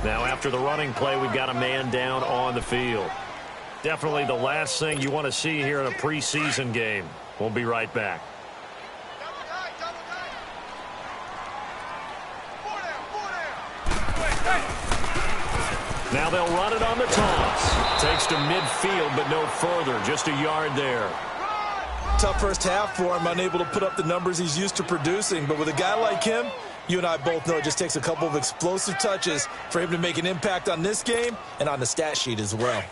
Now, after the running play, we've got a man down on the field. Definitely the last thing you want to see here in a preseason game. We'll be right back. Now they'll run it on the toss. Takes to midfield, but no further. Just a yard there.
Tough first half for him, unable to put up the numbers he's used to producing. But with a guy like him, you and I both know it just takes a couple of explosive touches for him to make an impact on this game and on the stat sheet as well.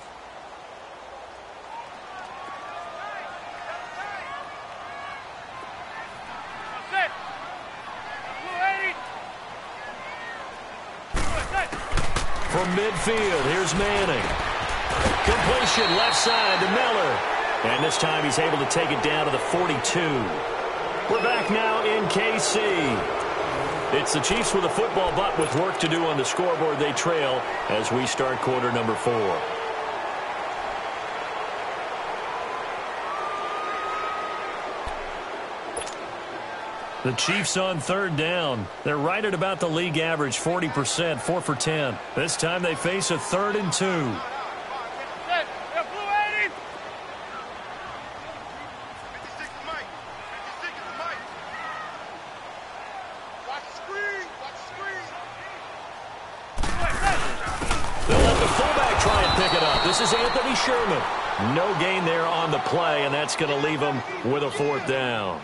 From midfield, here's Manning. Completion left side to Miller. And this time he's able to take it down to the 42. We're back now in KC. It's the Chiefs with a football, but with work to do on the scoreboard. They trail as we start quarter number 4. The Chiefs on 3rd down. They're right at about the league average, 40%, 4 for 10. This time they face a 3rd and 2. This is Anthony Sherman. No gain there on the play, and that's going to leave him with a 4th down.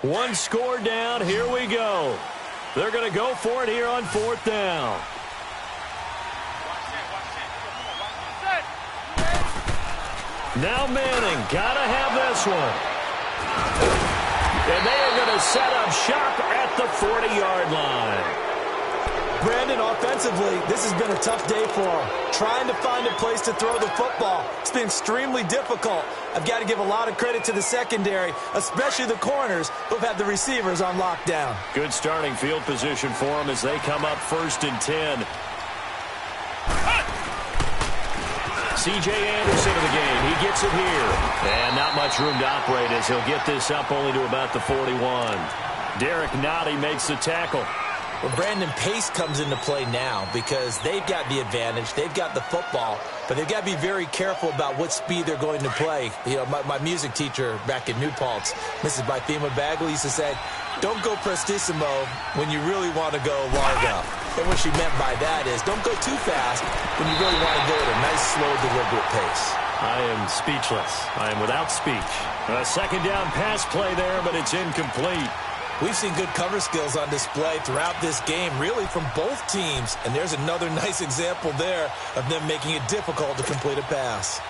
One score down. Here we go. They're going to go for it here on 4th down. Now Manning, gotta have this one. And they are going to set up shop at the 40-yard line.
Brandon, offensively, this has been a tough day for him. Trying to find a place to throw the football. It's been extremely difficult. I've got to give a lot of credit to the secondary, especially the corners who've had the receivers on lockdown.
Good starting field position for them as they come up 1st and 10. C.J. Anderson in the game. He gets it here. And not much room to operate as he'll get this up only to about the 41. Derek Nottie makes the tackle.
Well, Brandon, pace comes into play now because they've got the advantage. They've got the football, but they've got to be very careful about what speed they're going to play. You know, my music teacher back in New Paltz, Mrs. Bythema Bagley, used to say, don't go prestissimo when you really want to go largo. And what she meant by that is don't go too fast when you really want to go at a nice slow, deliberate pace.
I am speechless. I am without speech. A second down pass play there, but it's incomplete.
We've seen good cover skills on display throughout this game, really from both teams. And there's another nice example there of them making it difficult to complete a pass.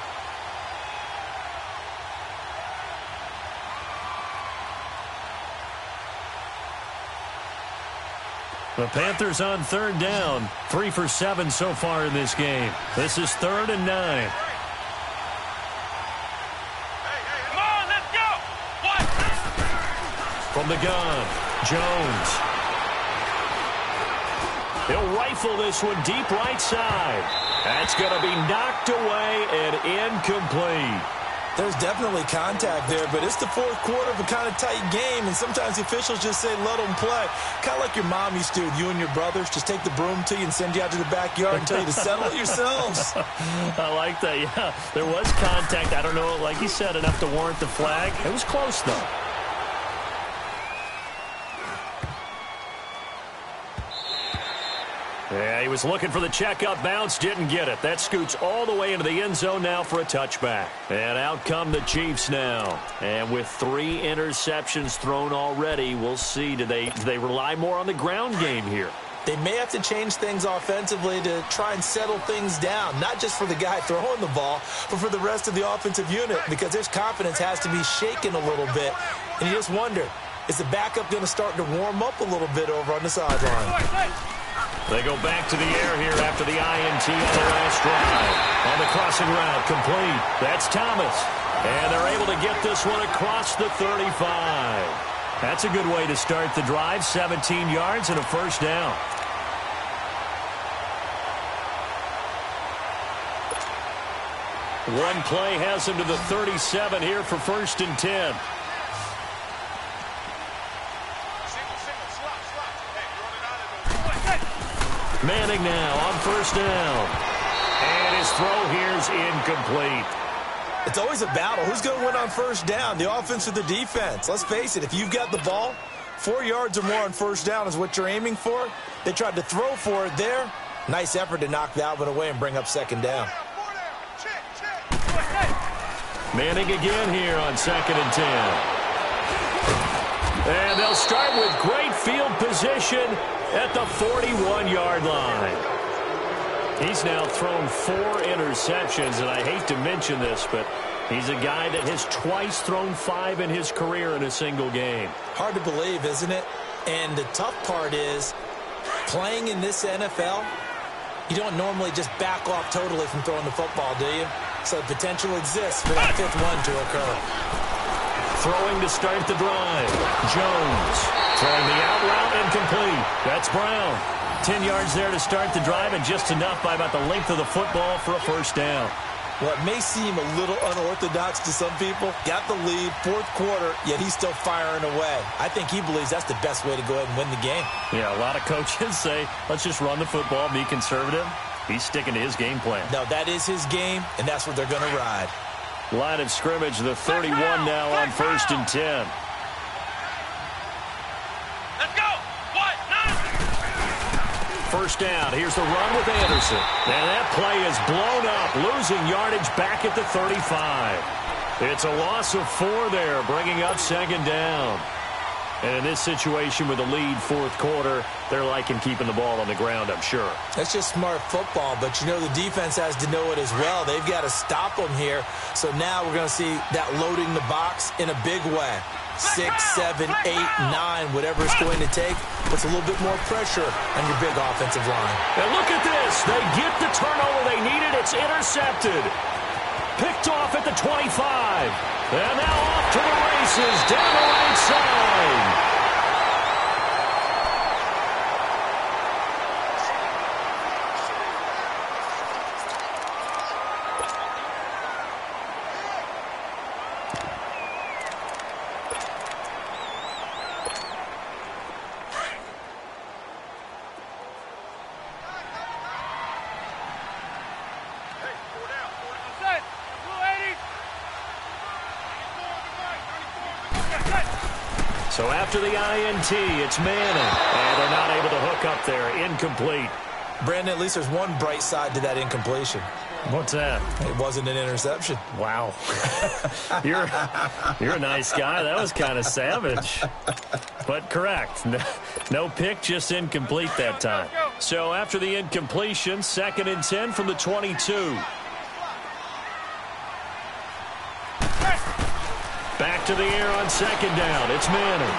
The Panthers on third down. 3 for 7 so far in this game. This is 3rd and 9.
Come on, let's go. What?
From the gun, Jones. He'll rifle this one deep right side. That's going to be knocked away and incomplete.
There's definitely contact there, but it's the fourth quarter of a kind of tight game, and sometimes the officials just say, let them play. Kind of like your mom used to with you and your brothers. Just take the broom to you and send you out to the backyard and tell you to settle it yourselves.
I like that, yeah. There was contact. I don't know, like you said, enough to warrant the flag. It was close, though. Yeah, he was looking for the checkup bounce, didn't get it. That scoots all the way into the end zone now for a touchback. And out come the Chiefs now. And with 3 interceptions thrown already, we'll see. Do they rely more on the ground game here?
They may have to change things offensively to try and settle things down, not just for the guy throwing the ball, but for the rest of the offensive unit, because their confidence has to be shaken a little bit. And you just wonder, is the backup going to start to warm up a little bit over on the sideline?
They go back to the air here after the INT on the last drive. On the crossing route, complete. That's Thomas. And they're able to get this one across the 35. That's a good way to start the drive. 17 yards and a first down. One play has him to the 37 here for 1st and 10. Manning now on 1st down. And his throw here is incomplete.
It's always a battle. Who's going to win on 1st down, the offense or the defense? Let's face it, if you've got the ball, 4 yards or more on 1st down is what you're aiming for. They tried to throw for it there. Nice effort to knock that one away and bring up 2nd down.
Manning again here on 2nd and 10. And they'll start with great field position at the 41-yard line. He's now thrown 4 interceptions, and I hate to mention this, but he's a guy that has twice thrown 5 in his career in a single game.
Hard to believe, isn't it? And the tough part is, playing in this NFL, you don't normally just back off totally from throwing the football, do you? So the potential exists for that 5th one to occur.
Throwing to start the drive. Jones throwing the out route incomplete. That's Brown. 10 yards there to start the drive, and just enough by about the length of the football for a 1st down.
Well, it may seem a little unorthodox to some people. Got the lead, 4th quarter, yet he's still firing away. I think he believes that's the best way to go ahead and win the game.
Yeah, a lot of coaches say, let's just run the football, be conservative. He's sticking to his game plan.
No, that is his game, and that's what they're going to ride.
Line of scrimmage, the 31 now on 1st and 10.
Let's go. What?
1st down. Here's the run with Anderson. And that play is blown up, losing yardage back at the 35. It's a loss of 4 there, bringing up 2nd down. And in this situation with the lead 4th quarter, they're liking keeping the ball on the ground, I'm sure.
That's just smart football, but you know the defense has to know it as well. They've got to stop them here. So now we're going to see that loading the box in a big way. 6, 7, 8, 9, whatever it's going to take, puts a little bit more pressure on your big offensive line.
And look at this. They get the turnover they needed. It's intercepted. Picked off at the 25. And now off to the races down the right side. So after the INT, it's Manning. And they're not able to hook up there. Incomplete.
Brandon, at least there's one bright side to that incompletion.
What's that?
It wasn't an interception.
Wow. You're a nice guy. That was kind of savage. But correct. No pick, just incomplete that time. So after the incompletion, 2nd and 10 from the 22. Back to the air on 2nd down. It's Manning.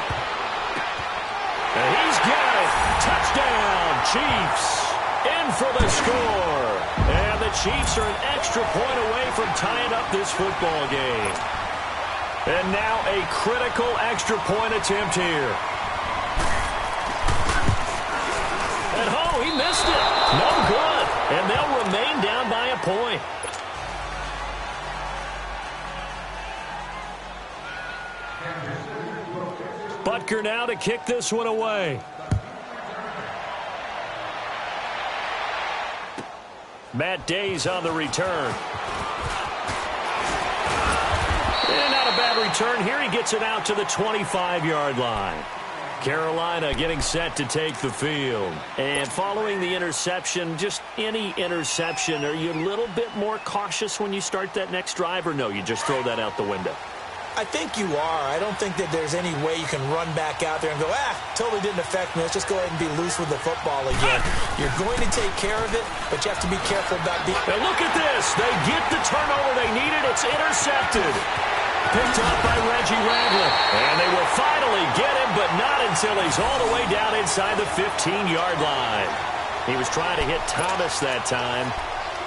And he's got it. Touchdown, Chiefs. In for the score. And the Chiefs are an extra point away from tying up this football game. And now a critical extra point attempt here. And oh, he missed it. No good. And they'll remain down by a point. Butker now to kick this one away. Matt Day's on the return. And not a bad return here. He gets it out to the 25-yard line. Carolina getting set to take the field. And following the interception, just any interception, are you a little bit more cautious when you start that next drive, or no, you just throw that out the window?
I think you are. I don't think that there's any way you can run back out there and go, totally didn't affect me. Let's just go ahead and be loose with the football again. You're going to take care of it, but you have to be careful about being...
And look at this. They get the turnover they needed. It's intercepted. Picked up by Reggie Ragland. And they will finally get him, but not until he's all the way down inside the 15-yard line. He was trying to hit Thomas that time.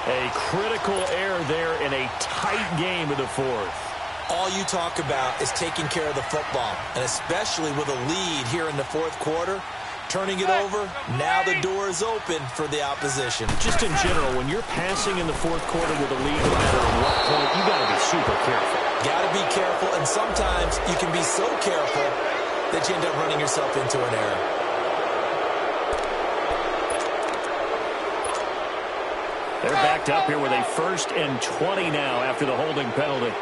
A critical error there in a tight game in the 4th.
All you talk about is taking care of the football, and especially with a lead here in the 4th quarter, turning it over, now the door is open for the opposition.
Just in general, when you're passing in the 4th quarter with a lead, no matter at what point, you got to be super careful.
Got to be careful, and sometimes you can be so careful that you end up running yourself into an error.
They're backed up here with a 1st and 20 now after the holding penalty.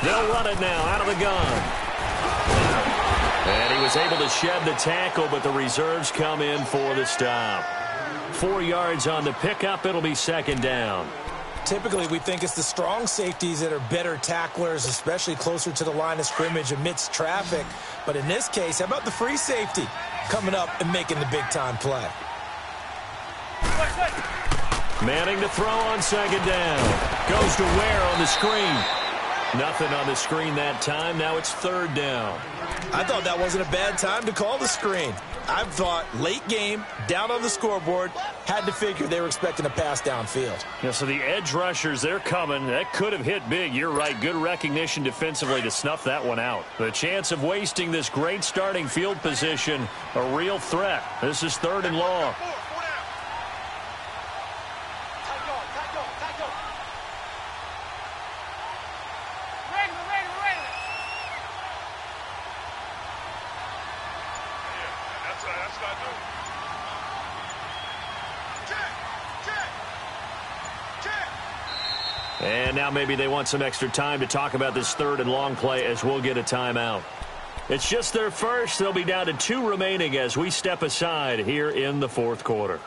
They'll run it now out of the gun. And he was able to shed the tackle, but the reserves come in for the stop. 4 yards on the pickup. It'll be 2nd down.
Typically, we think it's the strong safeties that are better tacklers, especially closer to the line of scrimmage amidst traffic. But in this case, how about the free safety coming up and making the big-time play?
Manning to throw on 2nd down. Goes to Ware on the screen. Nothing on the screen that time. Now it's 3rd down.
I thought that wasn't a bad time to call the screen. I thought late game, down on the scoreboard, had to figure they were expecting a pass downfield.
Yeah, so the edge rushers, they're coming. That could have hit big. You're right. Good recognition defensively to snuff that one out. The chance of wasting this great starting field position, a real threat. This is 3rd and long. And now maybe they want some extra time to talk about this 3rd and long play as we'll get a timeout. It's just their first. They'll be down to 2 remaining as we step aside here in the 4th quarter.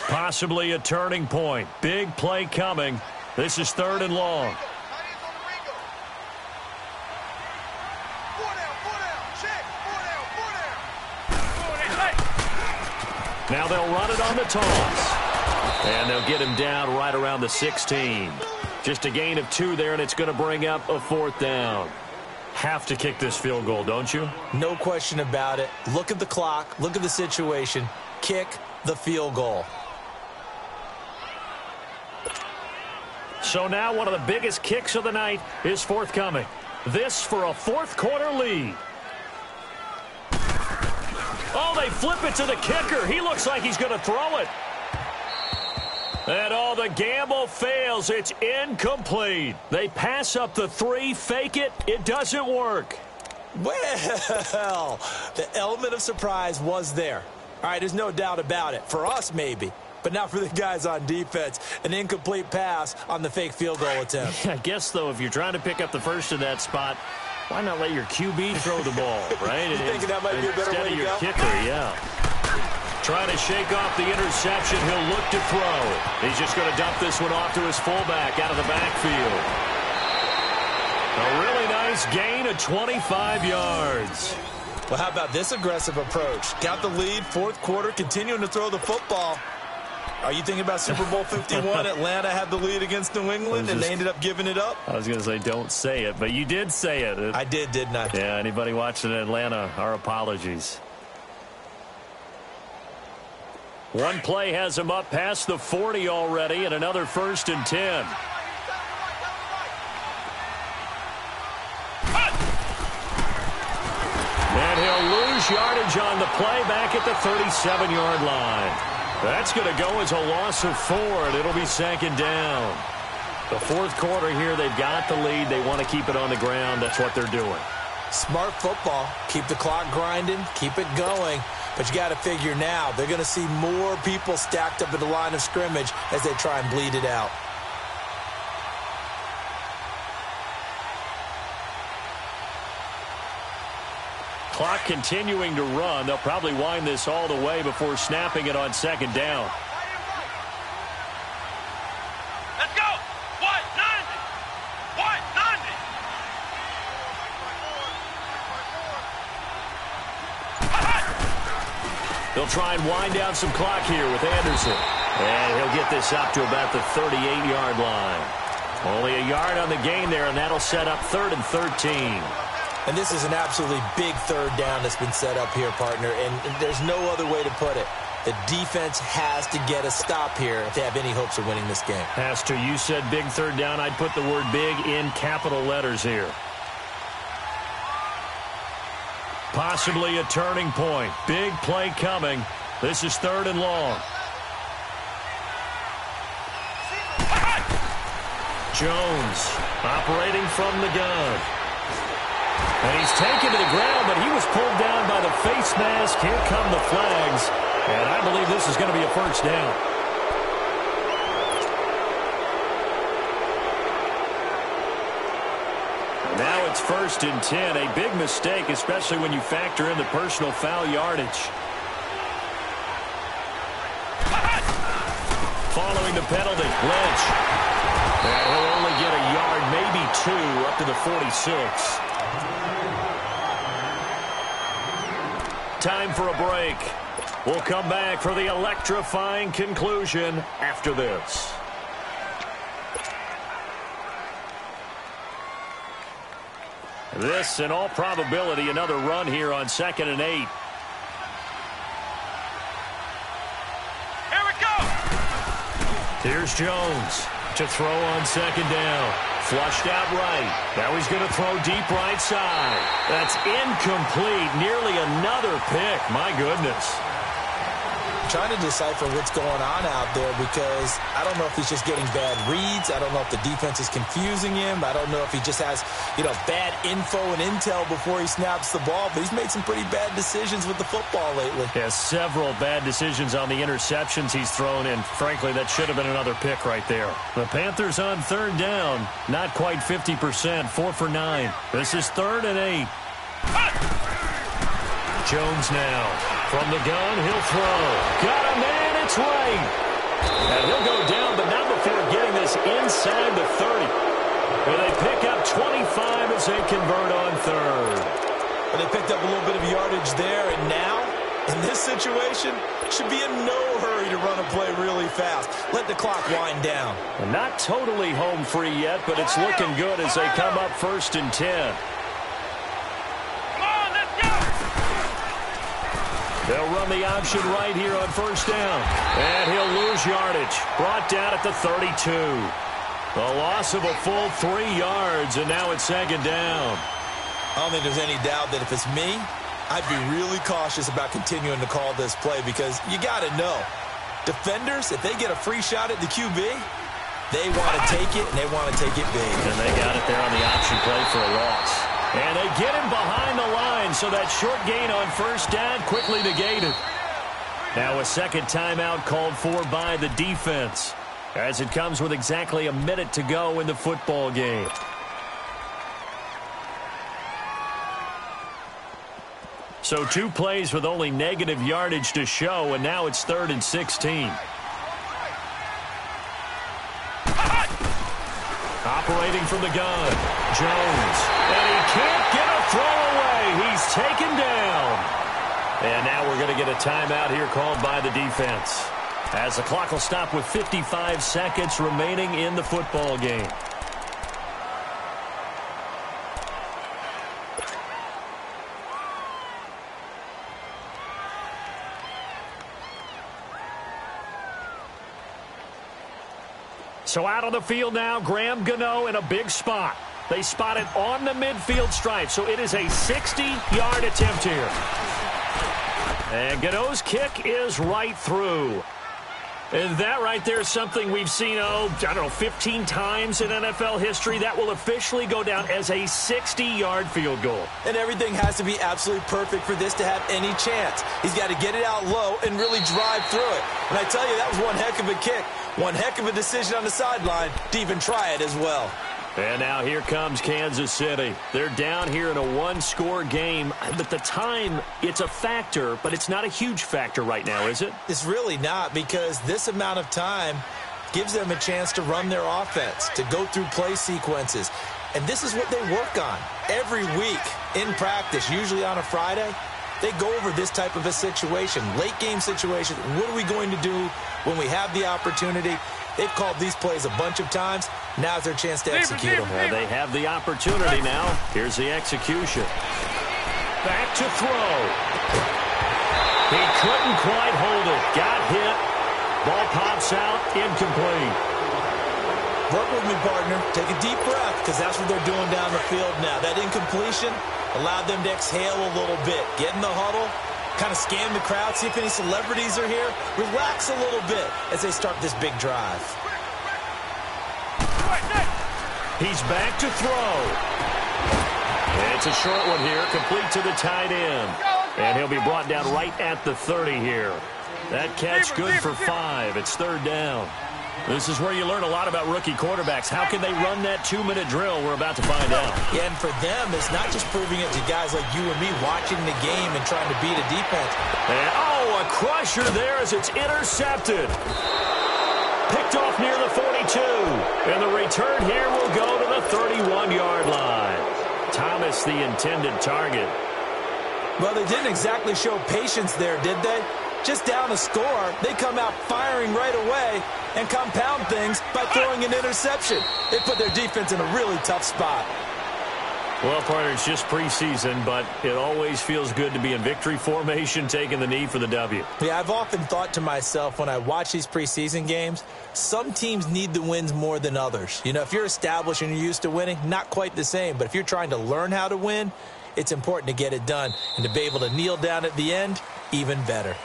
Possibly a turning point. Big play coming. This is 3rd and long. Now they'll run it on the toss. And they'll get him down right around the 16. Just a gain of 2 there, and it's going to bring up a 4th down. Have to kick this field goal, don't you?
No question about it. Look at the clock. Look at the situation. Kick the field goal.
So now one of the biggest kicks of the night is forthcoming. This for a 4th quarter lead. Oh, they flip it to the kicker. He looks like he's going to throw it. And all the gamble fails. It's incomplete. They pass up the 3, fake it. It doesn't work.
Well, the element of surprise was there. All right, there's no doubt about it. For us, maybe. But not for the guys on defense. An incomplete pass on the fake field goal attempt.
I guess, though, if you're trying to pick up the first in that spot, why not let your QB throw the ball, right?
You thinking that might be a better way to go?
Instead of your kicker, yeah. Trying to shake off the interception. He'll look to throw. He's just going to dump this one off to his fullback out of the backfield. A really nice gain of 25 yards.
Well, how about this aggressive approach? Got the lead, fourth quarter, continuing to throw the football. Are you thinking about Super Bowl 51? Atlanta had the lead against New England, and they ended up giving it up?
I was going to say don't say it, but you did say it.
I did, didn't I?
Yeah, anybody watching in Atlanta, our apologies. One play has him up past the 40 already, and another 1st and 10. And he'll lose yardage on the play back at the 37-yard line. That's going to go as a loss of 4, and it'll be 2nd down. The fourth quarter here, they've got the lead. They want to keep it on the ground. That's what they're doing.
Smart football. Keep the clock grinding. Keep it going. But you got to figure now, they're going to see more people stacked up at the line of scrimmage as they try and bleed it out.
Clock continuing to run. They'll probably wind this all the way before snapping it on 2nd down.
Let's go! 190! 190!
They'll try and wind down some clock here with Anderson. And he'll get this up to about the 38-yard line. Only a yard on the gain there, and that'll set up 3rd and 13.
And this is an absolutely big 3rd down that's been set up here, partner. And there's no other way to put it. The defense has to get a stop here if they have any hopes of winning this game.
Has to. You said big 3rd down. I'd put the word big in capital letters here. Possibly a turning point. Big play coming. This is 3rd and long. Jones operating from the gun. And he's taken to the ground, but he was pulled down by the face mask. Here come the flags. And I believe this is going to be a 1st down. Now it's 1st and 10. A big mistake, especially when you factor in the personal foul yardage. Following the penalty, Lynch. And he'll only get a yard, maybe 2, up to the 46. Time for a break. We'll come back for the electrifying conclusion after this. This, in all probability, another run here on 2nd and 8.
Here we go!
Here's Jones to throw on 2nd down. Flushed out right. Now he's going to throw deep right side. That's incomplete. Nearly another pick. My goodness.
Trying to decipher what's going on out there because I don't know if he's just getting bad reads. I don't know if the defense is confusing him. I don't know if he just has, bad info and intel before he snaps the ball. But he's made some pretty bad decisions with the football lately.
Yeah, several bad decisions on the interceptions he's thrown in. Frankly, that should have been another pick right there. The Panthers on 3rd down. Not quite 50%. 4 for 9. This is 3rd and 8. Jones now. From the gun, he'll throw. Got a man, it's right. And he'll go down, but not before getting this inside the 30. And they pick up 25 as they convert on 3rd.
But they picked up a little bit of yardage there, and now, in this situation, should be in no hurry to run a play really fast. Let the clock wind down.
Well, not totally home free yet, but it's looking good as they come up 1st and 10. They'll run the option right here on 1st down. And he'll lose yardage. Brought down at the 32. A loss of a full 3 yards, and now it's 2nd down.
I don't think there's any doubt that if it's me, I'd be really cautious about continuing to call this play because you got to know. Defenders, if they get a free shot at the QB, they want to take it, and they want to take it big.
And they got it there on the option play for a loss. And they get him behind the line, so that short gain on first down quickly negated. Now a second timeout called for by the defense, as it comes with exactly a minute to go in the football game. So 2 plays with only negative yardage to show, and now it's 3rd and 16. Operating from the gun, Jones. And he can't get a throw away. He's taken down. And now we're going to get a timeout here called by the defense, as the clock will stop with 55 seconds remaining in the football game. So out on the field now, Graham Gano in a big spot. They spot it on the midfield stripe, so it is a 60-yard attempt here. And Gano's kick is right through. And that right there is something we've seen, 15 times in NFL history. That will officially go down as a 60-yard field goal.
And everything has to be absolutely perfect for this to have any chance. He's got to get it out low and really drive through it. And I tell you, that was one heck of a kick. One heck of a decision on the sideline to even try it as well.
And now here comes Kansas City. They're down here in a one-score game. But the time, it's a factor, but it's not a huge factor right now, is it?
It's really not, because this amount of time gives them a chance to run their offense, to go through play sequences. And this is what they work on every week in practice, usually on a Friday. They go over this type of a situation, late-game situation. What are we going to do when we have the opportunity? They've called these plays a bunch of times. Now's their chance to execute them.
Well, they have the opportunity now. Here's the execution. Back to throw. He couldn't quite hold it. Got hit. Ball pops out. Incomplete.
Work with me, partner. Take a deep breath, because that's what they're doing down the field now. That incompletion allowed them to exhale a little bit. Get in the huddle. Kind of scan the crowd, see if any celebrities are here. Relax a little bit as they start this big drive.
He's back to throw. And it's a short one here, complete to the tight end. And he'll be brought down right at the 30 here. That catch good for 5. It's 3rd down. This is where you learn a lot about rookie quarterbacks. How can they run that 2-minute drill? We're about to find out.
Yeah, and for them, it's not just proving it to guys like you and me watching the game and trying to beat a defense.
And, a crusher there as it's intercepted. Picked off near the 42. And the return here will go to the 31-yard line. Thomas, the intended target.
Well, they didn't exactly show patience there, did they? Just down a score, they come out firing right away and compound things by throwing an interception. They put their defense in a really tough spot.
Well, partner, it's just preseason, but it always feels good to be in victory formation, taking the knee for the W.
Yeah, I've often thought to myself when I watch these preseason games, some teams need the wins more than others. You know, if you're established and you're used to winning, not quite the same. But if you're trying to learn how to win, it's important to get it done. And to be able to kneel down at the end, even better.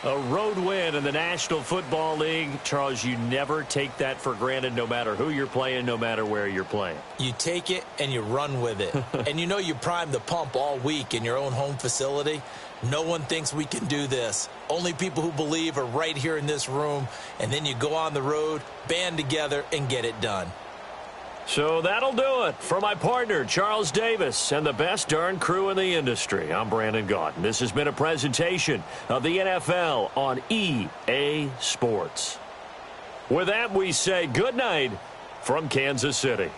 A road win in the National Football League. Charles, you never take that for granted, no matter who you're playing, no matter where you're playing.
You take it and you run with it. And you know you prime the pump all week in your own home facility. No one thinks we can do this. Only people who believe are right here in this room. And then you go on the road, band together, and get it done.
So that'll do it for my partner, Charles Davis, and the best darn crew in the industry. I'm Brandon Gaunt. This has been a presentation of the NFL on EA Sports. With that, we say good night from Kansas City.